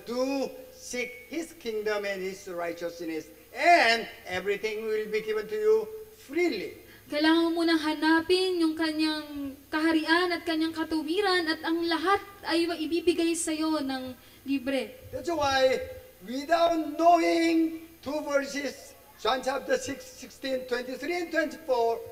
S2: seek His kingdom and His righteousness, and everything will be given to you freely.
S3: Kailangan mo munang hanapin yung kanyang kaharian at kanyang katuwiran at ang lahat ay ibibigay sa iyo ng libre.
S2: That's why, without knowing two verses, John chapter 6, 16, 23, and 24,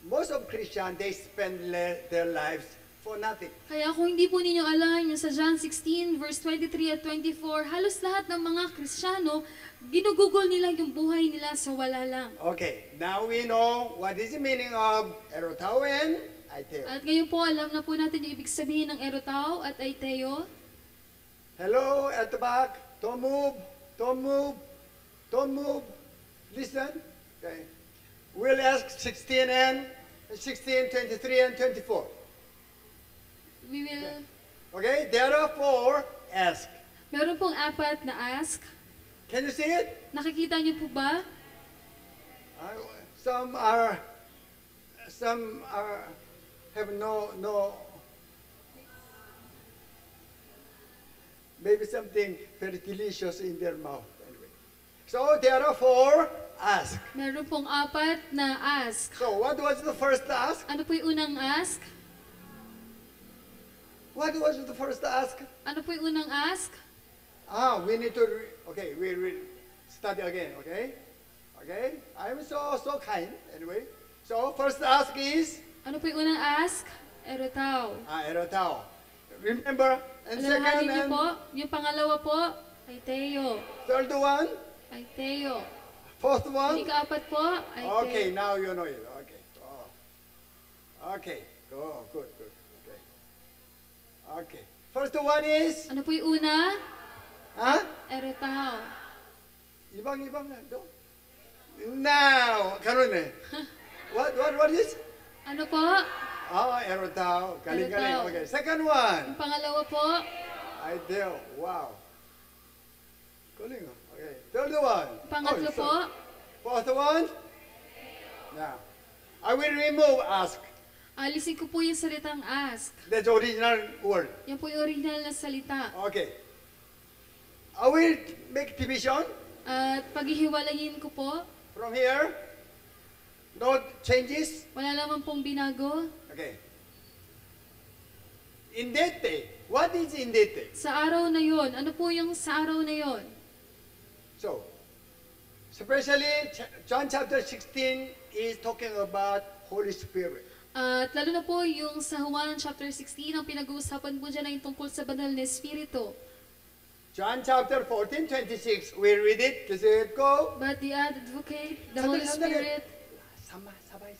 S2: most of Christians, they spend their lives for nothing.
S3: Kaya kung hindi po ninyo alam yung sa John 16 verse 23 at 24, halos lahat ng mga Kristiyano, ginugugol nila yung buhay nila sa wala lang.
S2: Okay, now we know what is the meaning of erotao and aiteo.
S3: At ngayon po, alam na po natin yung ibig sabihin ng erotao at aiteo.
S2: Hello, at the back. Don't move. Don't move. Don't move. Listen. Okay. We'll ask 16, 23, and 24.
S3: We will,
S2: Okay, therefore, ask.
S3: meron pong apat na ask.
S2: Can you see it?
S3: Nakikita niyo po ba?
S2: Some have no, maybe something very delicious in their mouth. Anyway. So, therefore, ask.
S3: Meron pong apat na ask.
S2: So, what was the first ask?
S3: Ano po yung unang ask?
S2: What was the first ask?
S3: Ano po yung unang ask?
S2: We need to, okay, we study again, okay? Okay? I'm so kind, anyway. So, first ask is,
S3: Ano po yung unang ask? Erotao.
S2: erotao. Remember? And second
S3: Alalahanin niyo
S2: and
S3: po, yung pangalawa po, aiteo.
S2: third one,
S3: Aiteo.
S2: fourth
S3: Yung
S2: one.
S3: ikaapat po, aiteo.
S2: Okay, now you know it. Okay. Oh. Okay. Oh, good. Okay. Okay. First one is,
S3: Ano po yung una?
S2: huh?
S3: Erotao.
S2: 이방 너. Now, 가로네. What is?
S3: Ano po?
S2: erotao. Galing.
S3: Erotao.
S2: Okay. Second one.
S3: Yung pangalawa po,
S2: Ideo. Wow. Galing. Okay. Third one.
S3: pangatlo
S2: sorry.
S3: po,
S2: Fourth one. Now, I will remove ask.
S3: alisin ko po yung salitang ask.
S2: That's original word.
S3: Yan po yung original na salita.
S2: Okay. I will make division
S3: At paghihiwalayin ko po,
S2: from here. No changes.
S3: wala naman pong binago.
S2: Okay. In that day. What is in that day?
S3: Sa araw na yon, ano po yung sa araw na yon?
S2: So, especially John chapter 16 is talking about Holy Spirit.
S3: At lalo na po yung sa Juan chapter 16, ang pinag-uusapan po dyan ay tungkol sa banal na Espiritu.
S2: John chapter 14, 26. We read it. Does it go?
S3: But the advocate, the Holy
S2: Sandali.
S3: Spirit,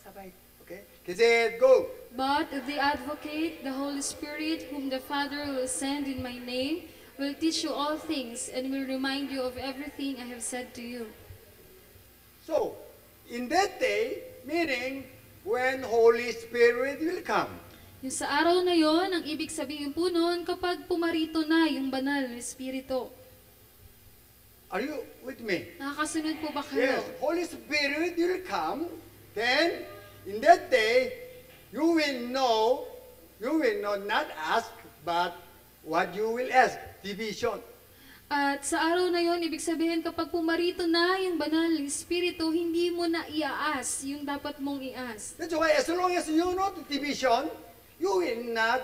S2: Sabay. Okay? Kasi, go.
S3: But the advocate, the Holy Spirit, whom the Father will send in my name, will teach you all things and will remind you of everything I have said to you.
S2: So, in that day, meaning when Holy Spirit will come.
S3: Yung sa araw na yon, ang ibig sabihin po nun, kapag pumarito na yung banal na Espiritu.
S2: Are you with me?
S3: Nakakasunod po ba kayo?
S2: Yes, Holy Spirit will come. Then, in that day, you will know not ask, but what you will ask. Division.
S3: At sa araw na yon, ibig sabihin kapag pumarito na yung banal na Espiritu, hindi mo na iaas yung dapat mong ias.
S2: That's why as long as you know the division, you will not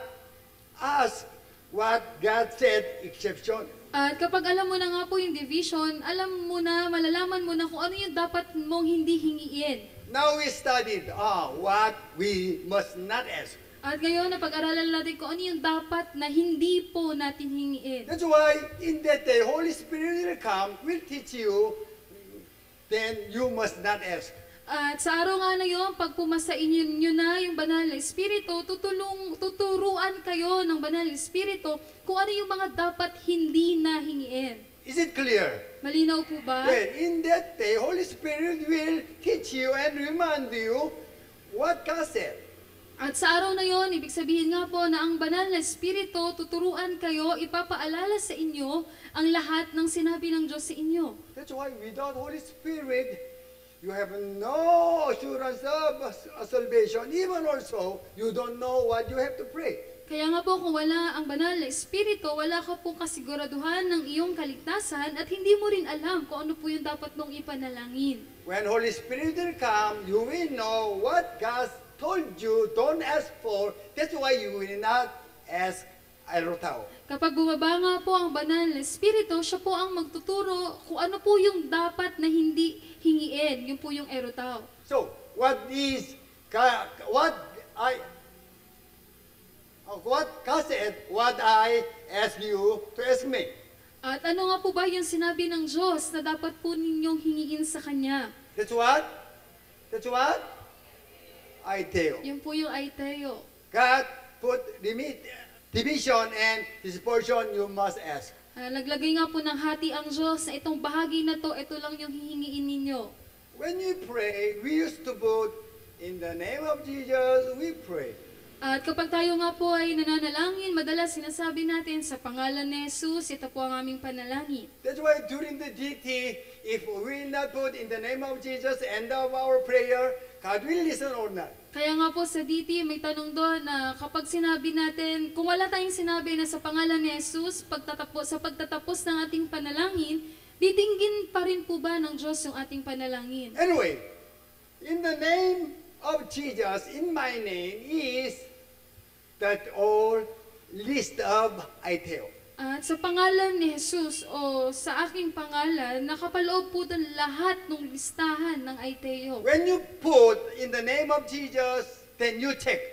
S2: ask what God said, exception.
S3: At kapag alam mo na nga po yung division, alam mo na, malalaman mo na kung ano yung dapat mong hindi hingiin.
S2: Now we studied what we must not ask.
S3: At ngayon, napag-aralan natin kung ano yung dapat na hindi po natin hingiin.
S2: That's why in that day, Holy Spirit will come, will teach you, then you must not ask.
S3: At sa araw nga na yun, pag pumasa inyo na yung banal na Espiritu, tuturuan kayo ng banal na Espiritu kung ano yung mga dapat hindi na hingiin.
S2: Is it clear?
S3: Malinaw po ba?
S2: Then in that day, Holy Spirit will teach you and remind you what God said.
S3: At sa araw na yon, ibig sabihin nga po na ang banal na Espiritu, tuturuan kayo, ipapaalala sa inyo ang lahat ng sinabi ng Diyos sa inyo.
S2: That's why without Holy Spirit, you have no assurance of salvation. Even also, you don't know what you have to pray.
S3: Kaya nga po kung wala ang banal na Espiritu, wala ka pong kasiguraduhan ng iyong kaligtasan at hindi mo rin alam kung ano po yung dapat mong ipanalangin.
S2: When Holy Spirit will come, you will know what God told you don't ask for. That's why you will not ask Erotao.
S3: Kapag bumaba nga po ang banal na Espiritu, siya po ang magtuturo kung ano po yung dapat na hindi hingiin. Yun po yung erotao.
S2: So, what God said, what I ask you to ask me.
S3: At ano nga po ba yung sinabi ng Diyos na dapat po ninyong hingiin sa Kanya?
S2: That's what? I tell.
S3: Yun po yung aiteo.
S2: God put division and this portion you must ask.
S3: Naglagay nga po ng hati ang Diyos na itong bahagi na to, ito lang yung hihingiin ninyo.
S2: When we pray, we used to put in the name of Jesus, we pray.
S3: At kapag tayo nga po ay nananalangin, madalas sinasabi natin sa pangalan ni Jesus, ito po ang aming panalangin.
S2: That's why during the DT, if we will not put in the name of Jesus, end of our prayer, God will listen or not.
S3: Kaya nga po sa DT, may tanong doon na kapag sinabi natin, kung wala tayong sinabi na sa pangalan ni Jesus, sa pagtatapos ng ating panalangin, didinggin pa rin po ba ng Diyos yung ating panalangin?
S2: Anyway, in the name of Jesus, in my name, is that all list of ITEO.
S3: At sa pangalan ni Jesus o sa aking pangalan, nakapaloob po doon lahat ng listahan ng aiteo.
S2: When you put in the name of Jesus, then you check.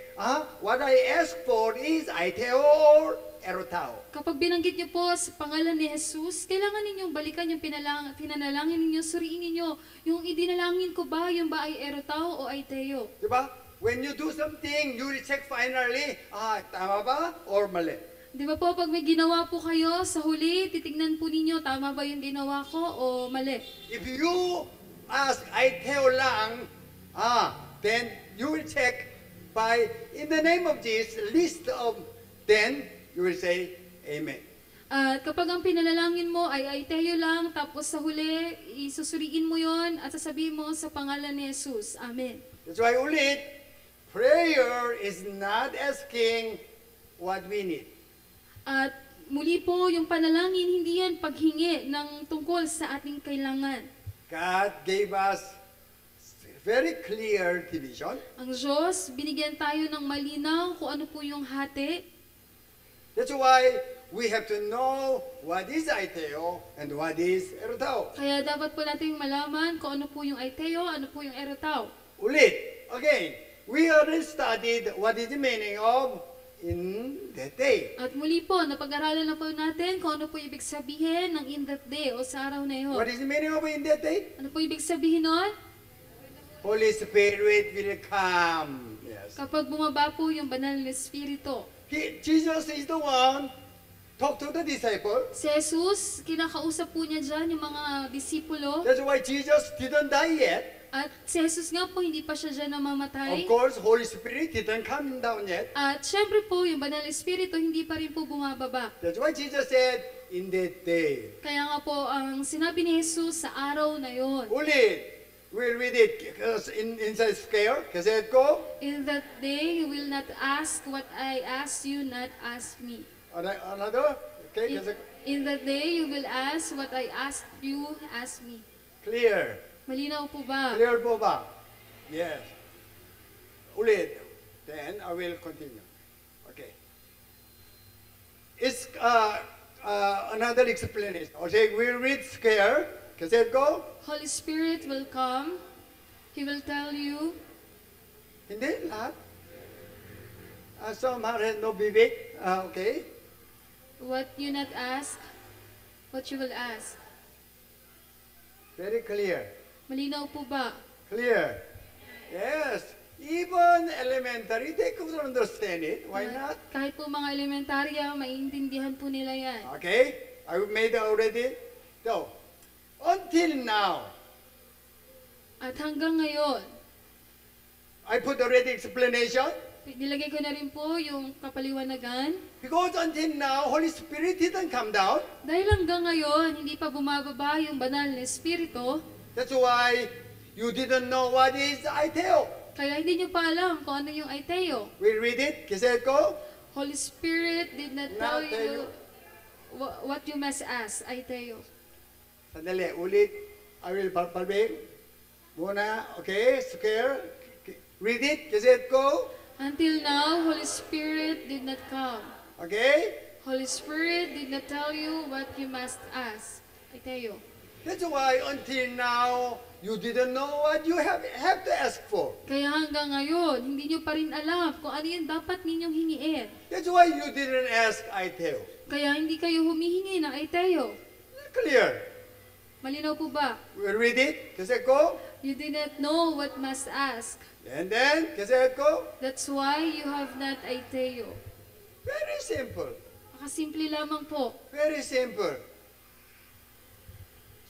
S2: What I ask for is ITEO or Erotao.
S3: Kapag binanggit niyo po sa pangalan ni Jesus, kailangan ninyong balikan yung pinanalangin ninyo, suriin ninyo, yung idinalangin ko ba, yung ba ay Erotao o aiteo?
S2: Diba? When you do something, you will check finally, tama ba or mali?
S3: Di ba po, pag may ginawa po kayo, sa huli, titignan po ninyo, tama ba yung ginawa ko o mali?
S2: If you ask, ITEO lang, then you will check by, in the name of Jesus, list of, then you will say, Amen.
S3: At kapag ang pinalangin mo ay aiteo lang, tapos sa huli, isusuriin mo yon at sasabihin mo sa pangalan ni Jesus. Amen.
S2: That's why ulit, prayer is not asking what we need.
S3: At muli po, yung panalangin, hindi yan paghingi ng tungkol sa ating kailangan.
S2: God gave us very clear division.
S3: Ang Diyos, binigyan tayo ng malinaw kung ano po yung hati.
S2: That's why we have to know what is ITEO and what is Erotao.
S3: Kaya dapat po natin malaman kung ano po yung aiteo, ano po yung erotao.
S2: Ulit, again, we already studied what is the meaning of in that day.
S3: At muli po, napag-aralan na po natin kung ano po ibig sabihin ng in that day o sa araw na yun.
S2: What is the meaning of in that day?
S3: Ano po ibig sabihin nun?
S2: Holy Spirit will come. Yes.
S3: Kapag bumaba po yung banal na Espiritu.
S2: Jesus is the one talk to the disciple.
S3: Si Jesus, kinakausap po niya dyan yung mga disipulo.
S2: That's why Jesus didn't die yet.
S3: At si Jesus nga po, hindi pa siya dyan namamatay.
S2: Of course, Holy Spirit didn't come down yet.
S3: At syempre po, yung banal na Espiritu, hindi pa rin po bumababa.
S2: That's why Jesus said, in that day.
S3: Kaya nga po, ang sinabi ni Jesus sa araw na yon.
S2: We'll read it inside square. Kasi ko.
S3: In that day, you will not ask what I asked you, not ask me.
S2: Another? Okay,
S3: In that day, you will ask what I asked you, ask me.
S2: clear.
S3: Malinaw po ba?
S2: Clear po ba? Yes. Ulit. Then I will continue. Okay. It's another explanation. Okay, we'll read square. Kasi ko.
S3: Holy Spirit will come. He will tell you.
S2: Hindi lahat. Some have no bibig. Okay.
S3: What you not ask, what you will ask.
S2: Very clear.
S3: Malinaw po ba?
S2: Clear. Yes. Even elementary, they could understand it. Why not?
S3: Kahit po mga elementarya, maiintindihan po nila yan.
S2: Okay. I made it already. So, until now,
S3: At hanggang ngayon,
S2: I put already explanation.
S3: nilagay ko na rin po yung kapaliwanagan.
S2: Because until now, Holy Spirit didn't come down.
S3: Dahil hanggang ngayon, hindi pa bumababa yung banal na Espiritu,
S2: That's why you didn't know what is Aiteo.
S3: kaya hindi nyo pa alam kung ano yung Aiteo.
S2: We read it. Kasi ko.
S3: Holy Spirit did not tell
S2: Not tell
S3: you what you must ask, Aiteo.
S2: Sandali. Ulit. I will palpabig. Muna. Okay. Square. Read it. Kasi ko.
S3: Until now, Holy Spirit did not come.
S2: Okay.
S3: Holy Spirit did not tell you what you must ask, Aiteo.
S2: That's why until now, you didn't know what you have to ask for.
S3: Kaya hanggang ngayon, hindi nyo pa rin alam kung ano yung dapat ninyong hingiin.
S2: That's why you didn't ask Aiteo.
S3: Kaya hindi kayo humihingi ng Aiteo.
S2: Clear.
S3: Malinaw po ba?
S2: We read it. Kasi ko.
S3: You did not know what must ask.
S2: And then, kasi ko.
S3: That's why you have not Aiteo.
S2: Very simple.
S3: Makasimple lamang po.
S2: Very simple.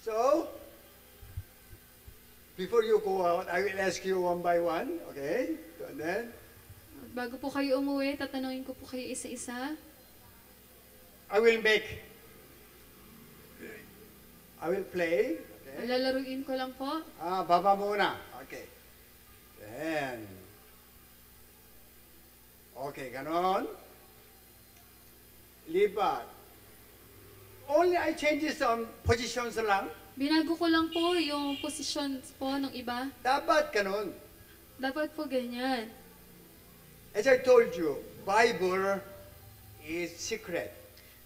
S2: So, before you go out, I will ask you one by one. Okay? And then,
S3: Bago po kayo umuwi, tatanungin ko po kayo isa-isa.
S2: I will play. Okay?
S3: Lalaruin ko lang po.
S2: Baba muna. Okay. Then, okay, ganon. Lipat. Only I change some positions lang.
S3: Binago ko lang po yung posisyon po ng iba.
S2: Dapat ganon.
S3: Dapat po ganyan.
S2: As I told you, Bible is secret.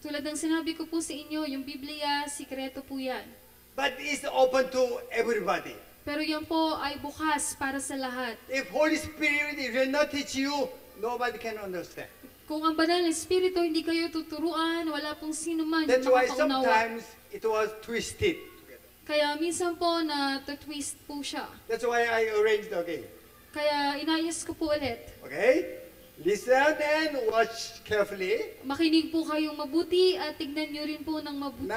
S3: Tulad ng sinabi ko po sa inyo, yung Biblia, sikreto po yan.
S2: But it's open to everybody.
S3: Pero yan po ay bukas para sa lahat.
S2: If Holy Spirit will not teach you, nobody can understand.
S3: Kung ang banal na Espiritu hindi kayo tuturuan, wala pong sino man
S2: That's
S3: yung
S2: why
S3: makakaunawa.
S2: sometimes it was twisted.
S3: Kaya minsan po na twist po siya.
S2: That's why I arranged again.
S3: Kaya inayos ko po ulit.
S2: Okay? Listen and watch carefully.
S3: Makinig po kayong mabuti at tignan nyo rin po ng mabuti.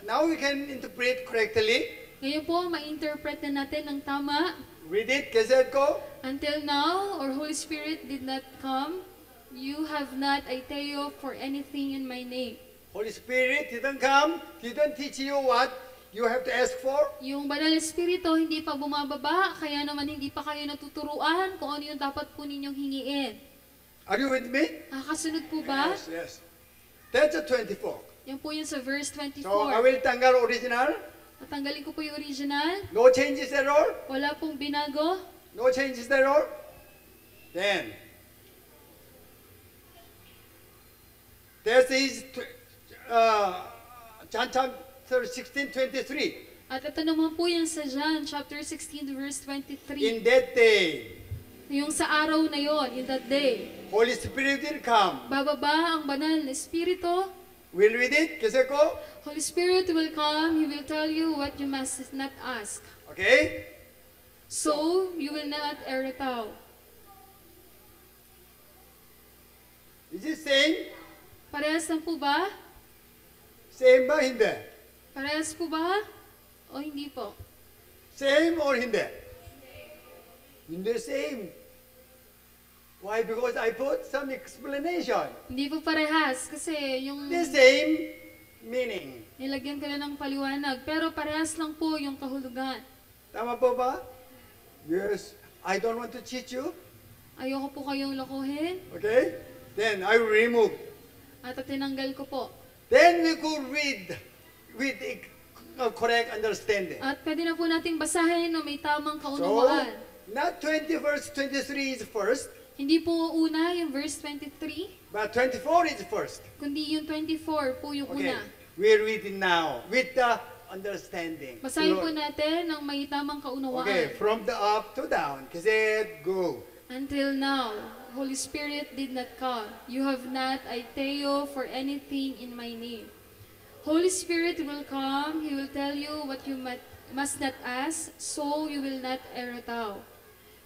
S2: Now we can interpret correctly.
S3: Ngayon po, ma-interpret na natin ng tama.
S2: Read it, kaset ko.
S3: Until now, or Holy Spirit did not come, you have not Aiteo for anything in my name.
S2: Holy Spirit didn't come, didn't teach you what you have to ask for.
S3: Yung banal na Espiritu hindi pa bumababa, kaya naman hindi pa kayo natuturuan kung ano yung dapat po ninyong hingiin.
S2: Are you with me?
S3: Nakakasunod po ba?
S2: Yes, yes. That's a 24.
S3: Yan po yun sa verse 24.
S2: So I will tanggal original.
S3: Tatanggalin ko po yung original.
S2: No changes at all.
S3: Wala pong binago.
S2: No changes at all. Then, this is John chapter 16:23.
S3: At ito naman po yan sa John chapter 16 verse 23.
S2: In that day,
S3: Yung sa araw na yon, in that day,
S2: Holy Spirit will come.
S3: bababa ang banal na Espiritu.
S2: We'll read it. Kasi ko.
S3: Holy Spirit will come. He will tell you what you must not ask.
S2: Okay?
S3: so you will not erotao.
S2: Is it same?
S3: Parehas lang po ba?
S2: Same ba? Hindi.
S3: Parehas po ba? O hindi po?
S2: Same or hindi? Hindi same. Why? Because I put some explanation.
S3: Hindi po parehas kasi yung
S2: The same meaning.
S3: nilagyan ko na ng paliwanag. Pero parehas lang po yung kahulugan.
S2: Tama po ba? Yes. I don't want to cheat you.
S3: Ayoko po kayong lokohin
S2: Okay? Then I will remove.
S3: at tinanggal ko po.
S2: Then we could read with a correct understanding.
S3: At pwede na po nating basahin na may tamang
S2: So,
S3: kaunawaan.
S2: not 20 verse 23 is first,
S3: Hindi po una yung verse 23,
S2: but 24 is first.
S3: kundi yung 24 po yung
S2: Okay.
S3: una.
S2: We read it now with the understanding.
S3: Basahin po natin ng may tamang kaunawaan.
S2: Okay, from the up to down. Kasi go.
S3: Until now, Holy Spirit did not come. You have not aiteo for anything in my name. Holy Spirit will come. He will tell you what you must not ask, so you will not erotao.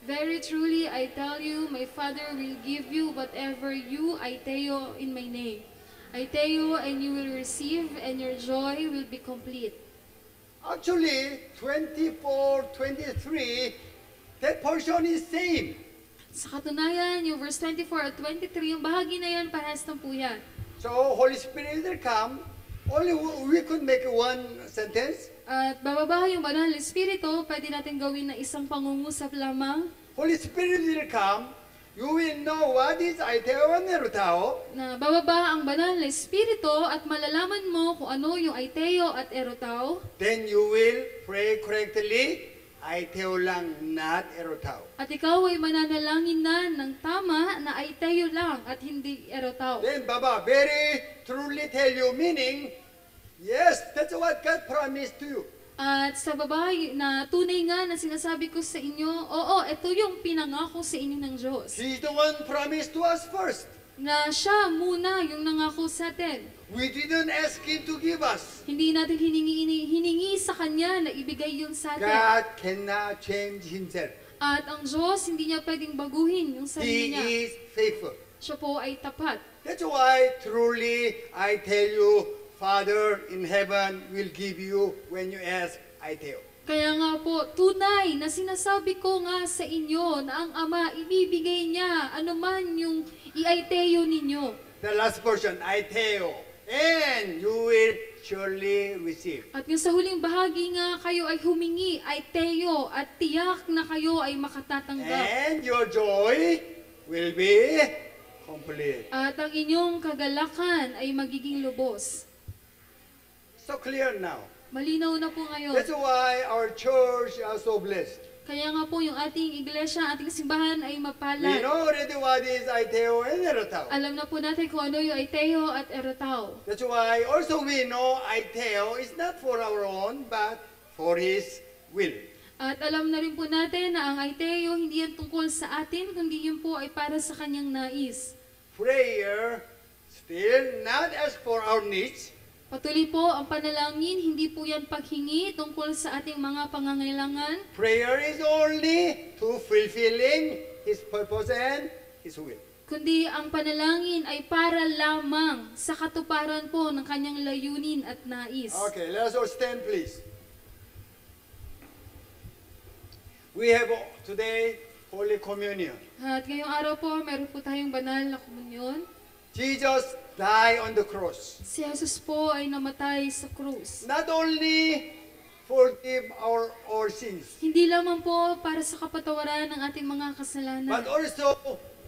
S3: Very truly, I tell you, my Father will give you whatever you aiteo in my name. Aiteo, and you will receive, and your joy will be complete.
S2: Actually, 24, 23, that portion is same.
S3: Sa katunayan, yung verse 24 at 23, yung bahagi na yan, parehas lang po yan.
S2: So, Holy Spirit will come. Only we could make one sentence.
S3: At bababa yung banal na Espiritu, pwede natin gawin na isang pangungusap lamang
S2: Holy Spirit will come. You will know what is aiteo and erotao.
S3: na bababa ang banal na Espiritu at malalaman mo kung ano yung aiteo at erotao.
S2: Then you will pray correctly. Aiteo lang, not erotao.
S3: At ikaw ay mananalangin na ng tama na aiteo lang at hindi erotao.
S2: Then Baba very truly tell you meaning, yes, that's what God promised to you.
S3: At sa babae na tunay nga na sinasabi ko sa inyo, oo, ito yung pinangako sa inyo ng Diyos.
S2: He's the one promised to us first.
S3: Na siya muna yung nangako sa atin.
S2: We didn't ask Him to give us.
S3: Hindi natin hiningi sa Kanya na ibigay yun sa atin.
S2: God cannot change Himself.
S3: At ang Diyos, hindi niya pwedeng baguhin yung sarili
S2: He
S3: niya.
S2: is faithful.
S3: Siya po ay tapat.
S2: That's why truly I tell you, Father in heaven will give you when you ask aiteo.
S3: Kaya nga po, tunay na sinasabi ko nga sa inyo na ang Ama ibibigay niya anuman yung iaiteo ninyo.
S2: The last portion, aiteo, and you will surely receive.
S3: At yung sa huling bahagi nga, kayo ay humingi, aiteo, at tiyak na kayo ay makatatanggap.
S2: And your joy will be complete.
S3: At ang inyong kagalakan ay magiging lubos.
S2: So clear now.
S3: Malinaw na po ngayon.
S2: That's why our church are so blessed.
S3: Kaya nga po yung ating iglesia, ating simbahan ay
S2: We
S3: mapalad.
S2: know already what is aiteo and erotao.
S3: Alam na po natin kung ano yung aiteo at erotao.
S2: That's why also we know aiteo is not for our own, but for His will.
S3: At alam na rin po natin na ang aiteo hindi yan tungkol sa atin, kundi yun po ay para sa kanyang nais.
S2: Prayer still not as for our needs,
S3: Patuloy po ang panalangin, hindi po yan paghingi tungkol sa ating mga pangangailangan,
S2: prayer is only to fulfilling His purpose and His will.
S3: kundi ang panalangin ay para lamang sa katuparan po ng kanyang layunin at nais.
S2: Okay, let us all stand please. We have today Holy Communion.
S3: At ngayong araw po, meron po tayong banal na komunyon.
S2: Jesus died on the cross.
S3: Si Jesus po ay namatay sa krus.
S2: Not only forgive our sins,
S3: Hindi lamang po para sa kapatawaran ng ating mga kasalanan,
S2: but also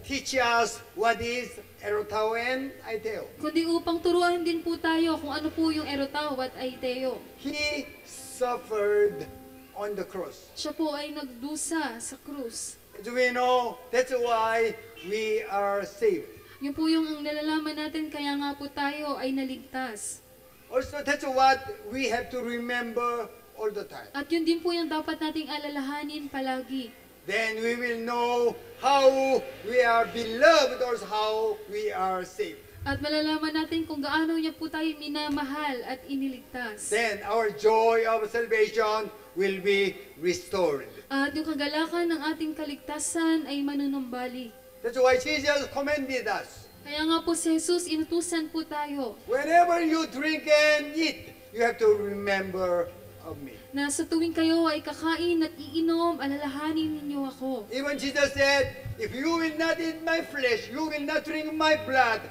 S2: teach us what is erotao and aiteo.
S3: kundi upang turuan din po tayo kung ano po yung erotao at aiteo.
S2: He suffered on the cross.
S3: Siya po ay nagdusa sa krus.
S2: As we know, that's why we are saved.
S3: Yun po yung ang nalalaman natin, kaya nga po tayo ay naligtas.
S2: Also, that's what we have to remember all the time.
S3: At yun din po yung dapat nating alalahanin palagi.
S2: Then we will know how we are beloved or how we are saved.
S3: At malalaman natin kung gaano niya po tayo minamahal at iniligtas.
S2: Then our joy of salvation will be restored.
S3: At yung kagalakan ng ating kaligtasan ay manunumbalik.
S2: That's why Jesus commanded us.
S3: Kaya nga po si Jesus, inutusan po tayo
S2: Whenever you drink and eat, you have to remember of me.
S3: na sa tuwing kayo ay kakain at iinom, alalahanin ninyo ako.
S2: Even Jesus said, if you will not eat my flesh, you will not drink my blood,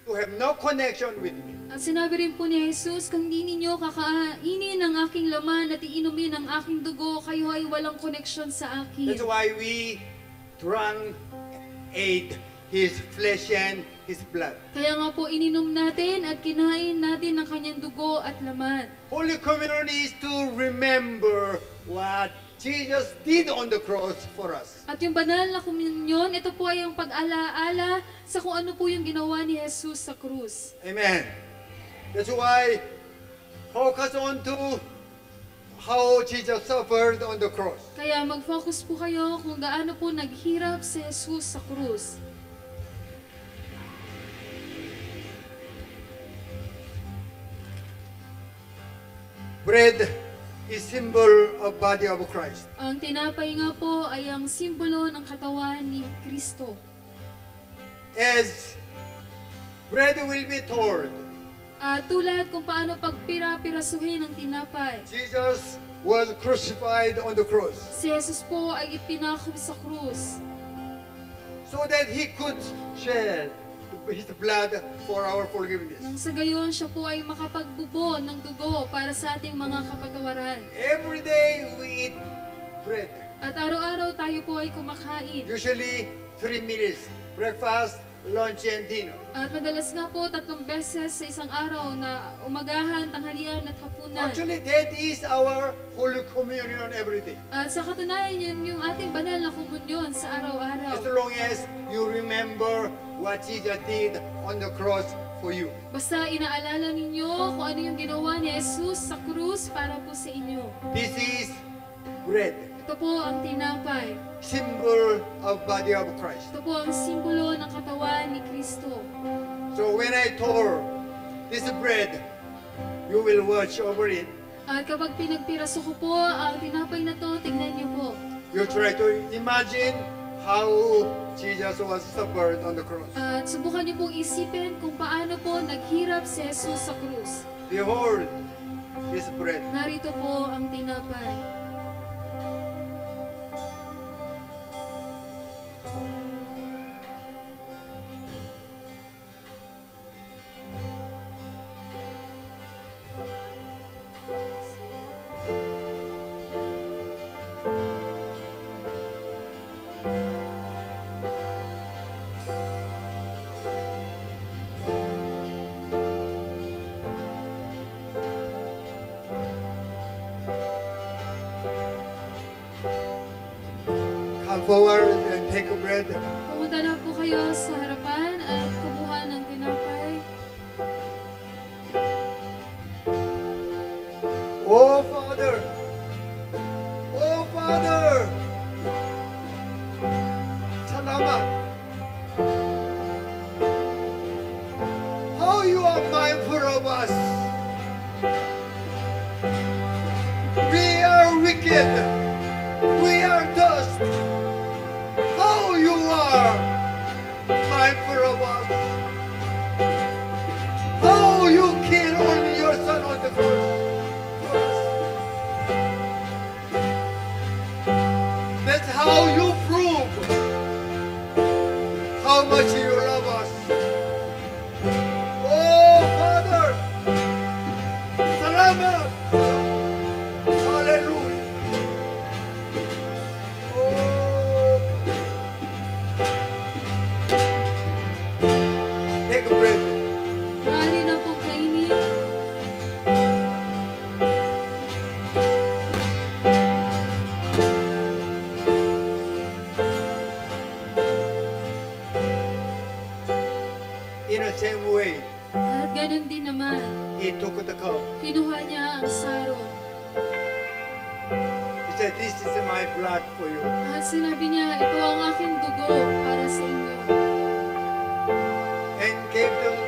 S2: you have no connection with me.
S3: At sinabi rin po ni Jesus, kung hindi ninyo kakainin ang aking laman at iinumin ang aking dugo, kayo ay walang koneksyon sa akin.
S2: That's why we drank, ate his flesh and his blood.
S3: Kaya nga po ininom natin at kinain natin ang kanyang dugo at laman.
S2: Holy Communion is to remember what Jesus did on the cross for us.
S3: At yung banal na komunyon, ito po ay ang pag-alaala sa kung ano po yung ginawa ni Jesus sa krus.
S2: Amen. That's why focus on to how Jesus suffered on the cross.
S3: Kaya mag-focus po kayo kung gaano po naghirap si Jesus sa krus.
S2: Bread is symbol of body of Christ.
S3: Ang tinapay nga po ay ang simbolo ng katawan ni Kristo.
S2: As bread will be torn,
S3: Tulad kung paano pagpira-pirasuhin ang tinapay.
S2: Jesus was crucified on the cross
S3: Si Jesus po ay ipinako sa krus
S2: so that he could shed his blood for our forgiveness.
S3: nang sa gayon siya po ay makapagbubo ng dugo para sa ating mga kapatawaran.
S2: Every day we eat bread.
S3: At araw-araw tayo po ay kumakain.
S2: Usually 3 meals, breakfast, lunch, and dinner.
S3: At madalas nga po 3 beses sa isang araw na umagahan, tanghalian at hapunan.
S2: Actually, that is our Holy Communion every day.
S3: At sa katunayan yun yung ating banal na komunyon sa araw-araw.
S2: As long as you remember what Jesus did on the cross for you.
S3: Basta inaalala ninyo kung ano yung ginawa ni Jesus sa krus para po sa inyo.
S2: This is bread,
S3: Ito po ang tinapay.
S2: symbol of body of Christ.
S3: Ito po ang simbolo ng katawan ni Kristo.
S2: So when I tore this bread, you will watch over it.
S3: At kapag pinagpiraso ko po ang tinapay na to, tignan niyo po.
S2: You try to imagine how Jesus was suffered on the cross.
S3: At subukan niyo pong isipin kung paano po naghirap si Jesus sa krus.
S2: Behold this bread.
S3: Narito po ang tinapay.
S2: Come forward and take a bread.
S3: Pumunta na po kayo sa harapan at kumuha ng tinapay.
S2: Oh Father! Oh Father! Salamat! How you are mindful of us! We are wicked! We are dust! How you are mindful of us! How you kill only your son on the cross! That's how you prove how much you love us. Oh, Father! Salamat! Hallelujah! Oh. Take a breath.
S3: Maaari na pong kainin.
S2: In the same way,
S3: At ganun din naman,
S2: he took the cup.
S3: kinuha niya ang saro.
S2: He said, this is my blood for you.
S3: At sinabi niya, ito ang aking dugo para sa inyo.
S2: And gave them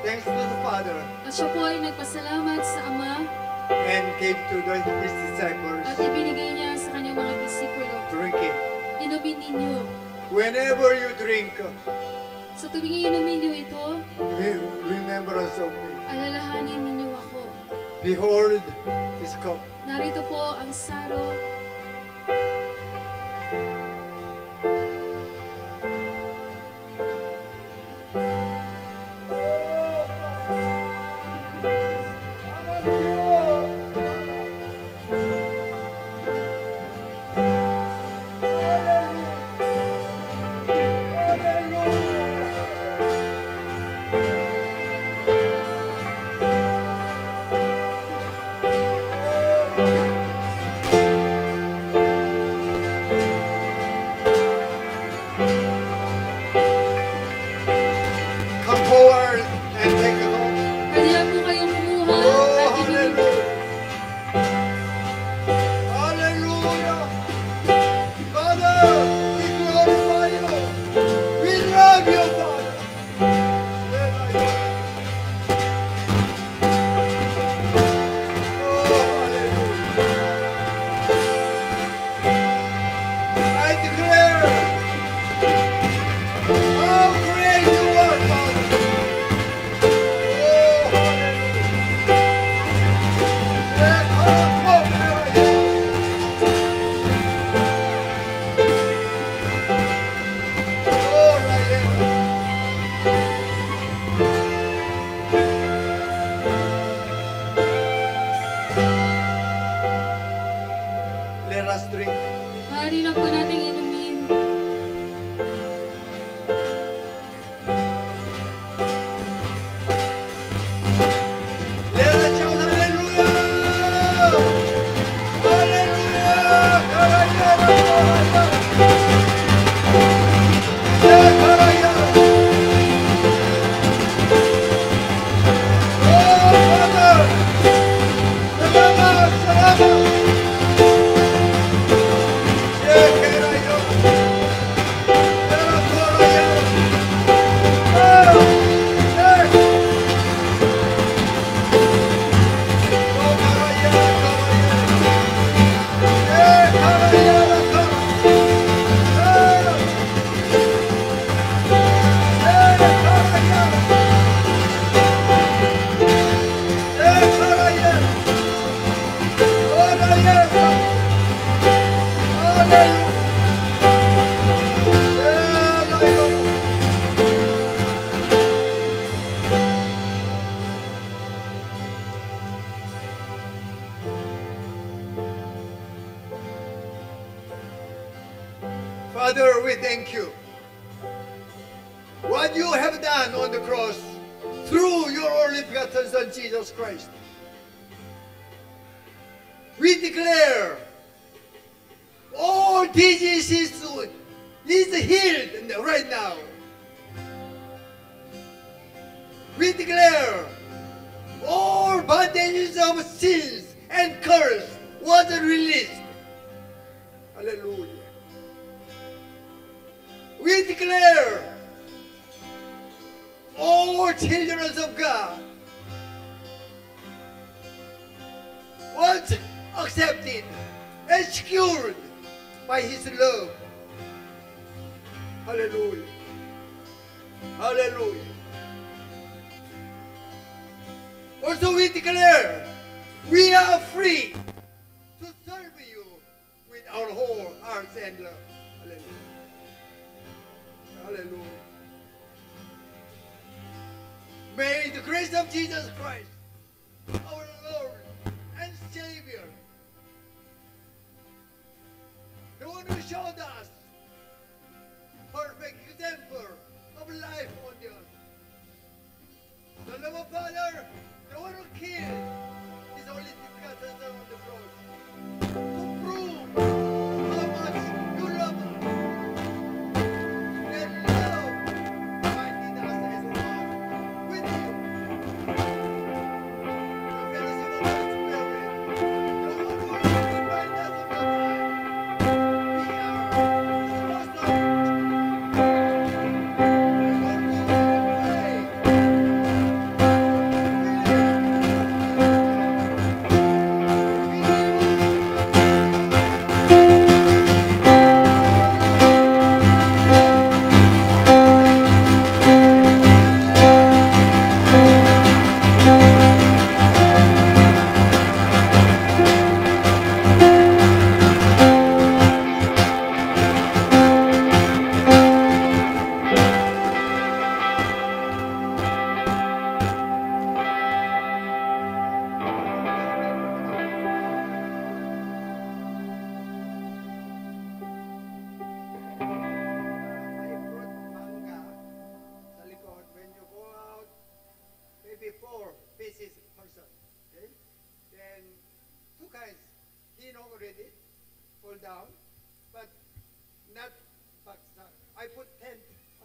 S2: thanks to the Father.
S3: At siya po ay nagpasalamat sa Ama
S2: and gave to his disciples.
S3: At ibinigay niya sa kanyang mga disipulo.
S2: Drink it.
S3: Inumin ninyo.
S2: Whenever you drink,
S3: Sa tuwing inumin niyo ito,
S2: remembrance of me.
S3: alalahanin ninyo ako.
S2: Behold this cup.
S3: Narito po ang saro.
S2: Come forward and take it home.
S3: Kaya po kayong kumuha
S2: Oh,
S3: at inumin.
S2: hallelujah. Hallelujah. Father, we glorify you. We love you, Father. Oh, hallelujah. I declare how great you are, Father. Oh, let us drink.
S3: Maaari na po nating inumin.
S2: Let us shout hallelujah! Hallelujah! Karaya! Karaya! Oh, Father! Salamat! Salamat! Karaya! Karaya! Oh! Hey! Oh, Karaya! Karaya! Hey, Karaya! Father, we thank you. What you have done on the cross through your only begotten Son, Jesus Christ. We declare all diseases is healed right now. We declare all bondages of sins and curse was released. Hallelujah. We declare all children of God was accepted and secured by His love. Hallelujah. Hallelujah. Also we declare we are free to serve you with our whole hearts and love. Hallelujah. Hallelujah. May the grace of Jesus Christ, our Lord and Savior, the one who showed us perfect example of life on the earth, the love of Father, the one who killed His only begotten Son on the cross, to prove how much you love us. And love binding us as one with you.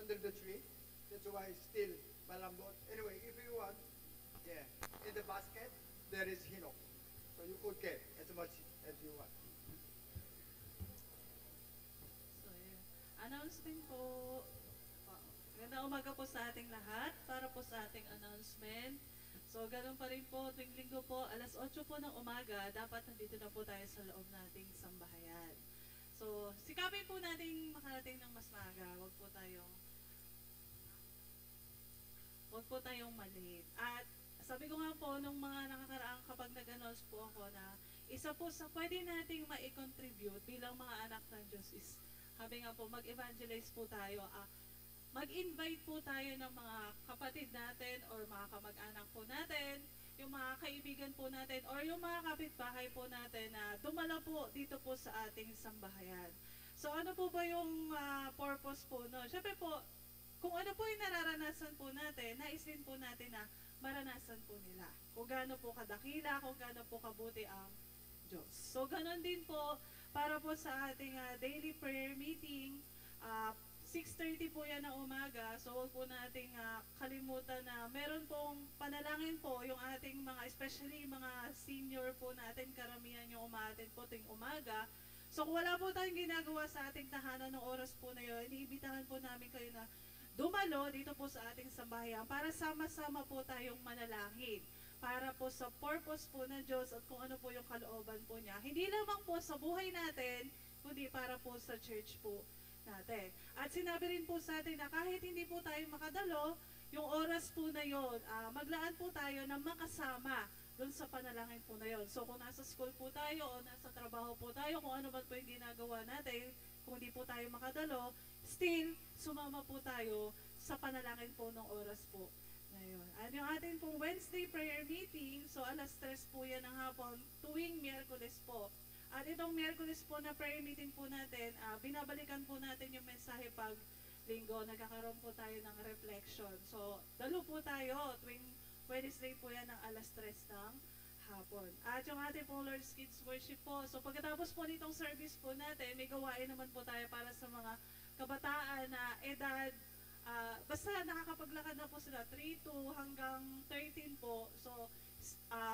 S2: under the tree. That's why it's still malambot. Anyway, if you want, yeah, in the basket, there is hinok. So you could get as much as you want.
S4: So, yun. Announcement po. Magandang umaga po sa ating lahat para po sa ating announcement. So, ganun pa rin po, tuwing linggo po, alas 8 po ng umaga, dapat nandito na po tayo sa loob nating sambahayan. So, sikapin po nating makarating ng mas maaga. Huwag po tayong malate. At sabi ko nga po, nung mga nakakaraang kapag nag-announce po ako na isa po sa pwede nating ma-contribute bilang mga anak ng Diyos is, sabi nga po, mag-evangelize po tayo. Mag-invite po tayo ng mga kapatid natin or mga kamag-anak po natin, yung mga kaibigan po natin or yung mga kapitbahay po natin na dumala po dito po sa ating sambahayan. So ano po ba yung purpose po? No? Siyempre po, kung ano po yung nararanasan po natin, nais din po natin na maranasan po nila. Kung gaano po kadakila, kung gaano po kabuti ang Diyos. So ganon din po para po sa ating daily prayer meeting, 6:30 po yan ng umaga, so huwag po nating kalimutan na meron pong panalangin po yung ating mga, especially mga senior po natin, karamihan yung umaattend po tuwing umaga. So kung wala po tayong ginagawa sa ating tahanan ng oras po na yun, iniibitahan po namin kayo na dumalo dito po sa ating sambahayan para sama-sama po tayong manalangin para po sa purpose po ng Diyos at kung ano po yung kalooban po niya. Hindi lamang po sa buhay natin, kundi para po sa church po natin. At sinabi rin po sa atin na kahit hindi po tayo makadalo, yung oras po na yon, maglaan po tayo na makasama doon sa panalangin po na yon. So kung nasa school po tayo o nasa trabaho po tayo, kung ano man po yung ginagawa natin, kung hindi po tayo makadalo, still, sumama po tayo sa panalangin po ng oras po na yun. At yung atin pong Wednesday prayer meeting, so alas 3 po yan ng hapon, tuwing Miyerkules po. At itong Miyerkules po na prayer meeting po natin, binabalikan po natin yung mensahe pag linggo, nagkakaroon po tayo ng reflection. So, dalo po tayo, tuwing Wednesday po yan ng alas 3 ng hapon. At yung ating pong Lord's Kids Worship po, so pagkatapos po nitong service po natin, may gawain naman po tayo para sa mga kabataan na edad, basta nakakapaglakad na po sila, 3 to hanggang 13 po. So,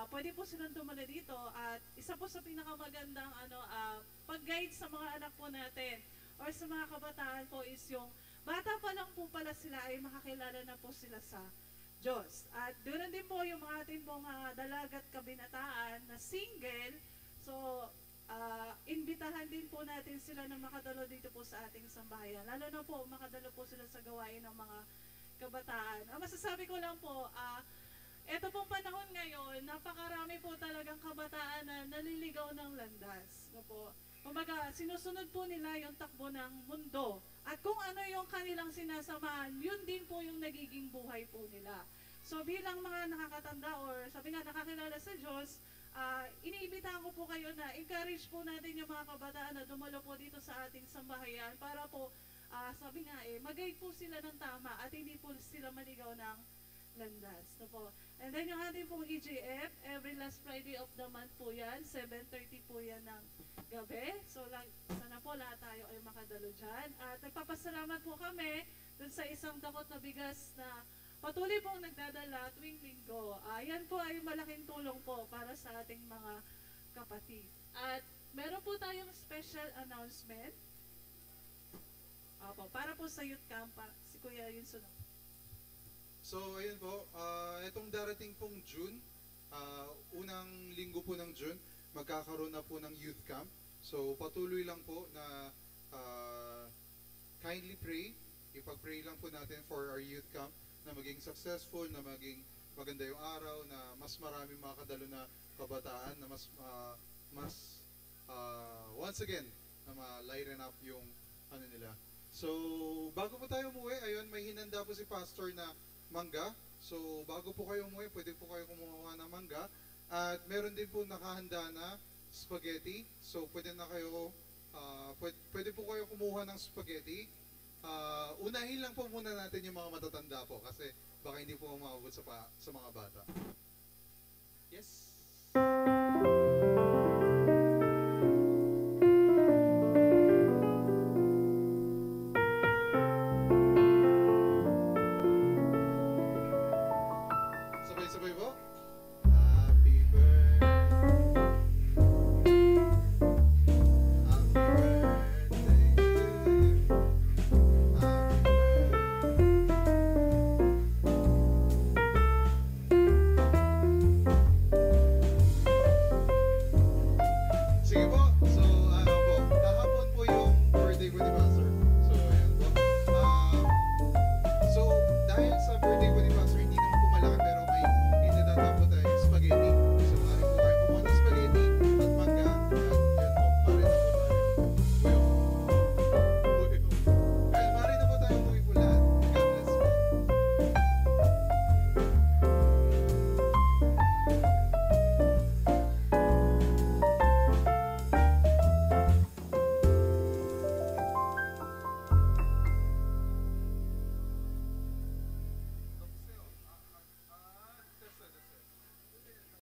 S4: pwede po silang dumala dito at isa po sa pinakamagandang pag-guide sa mga anak po natin or sa mga kabataan po is yung bata pa lang po pala sila ay makakilala na po sila sa Diyos. At doon din po yung mga ating pong dalagat kabinataan na single, so imbitahan din po natin sila na makadalo dito po sa ating sambahayan. Lalo na po makadalo po sila sa gawain ng mga kabataan. Ang masasabi ko lang po, eto pong panahon ngayon, napakarami po talagang kabataan na naliligaw ng landas. No po? Kumbaga, sinusunod po nila yung takbo ng mundo. At kung ano yung kanilang sinasamahan, yun din po yung nagiging buhay po nila. So bilang mga nakakatanda or sabi nga nakakilala sa Diyos, iniimbitahan ko po kayo na encourage po natin yung mga kabataan na dumalo po dito sa ating sambahayan para po, sabi nga mag-guide po sila ng tama at hindi po sila maligaw ng landas. No po. And then yung ating pong EGF, every last Friday of the month po yan, 7:30 po yan ng gabi. So sana po lahat tayo ay makadalo dyan. At nagpapasalamat po kami dun sa isang dakot na bigas na patuloy pong nagdadala tuwing linggo. Yan po ay malaking tulong po para sa ating mga kapatid. At meron po tayong special announcement para po sa youth camp. Si Kuya yun sunod.
S5: So, ayun po, itong darating pong June, unang linggo po ng June, magkakaroon na po ng youth camp. So, patuloy lang po na kindly pray, ipag-pray lang po natin for our youth camp na maging successful, na maging maganda yung araw, na mas maraming makakadalo na kabataan, na once again, na ma-lighten up yung ano nila. So, bago po tayo umuwi, ayun, may hinanda po si Pastor na mangga. So, bago po kayo umuwi, pwede po kayo kumuha ng mangga. At meron din po nakahanda na spaghetti. So, pwede po kayo kumuha ng spaghetti. Unahin lang po muna natin yung mga matatanda po kasi baka hindi po umabot sa mga bata. Yes?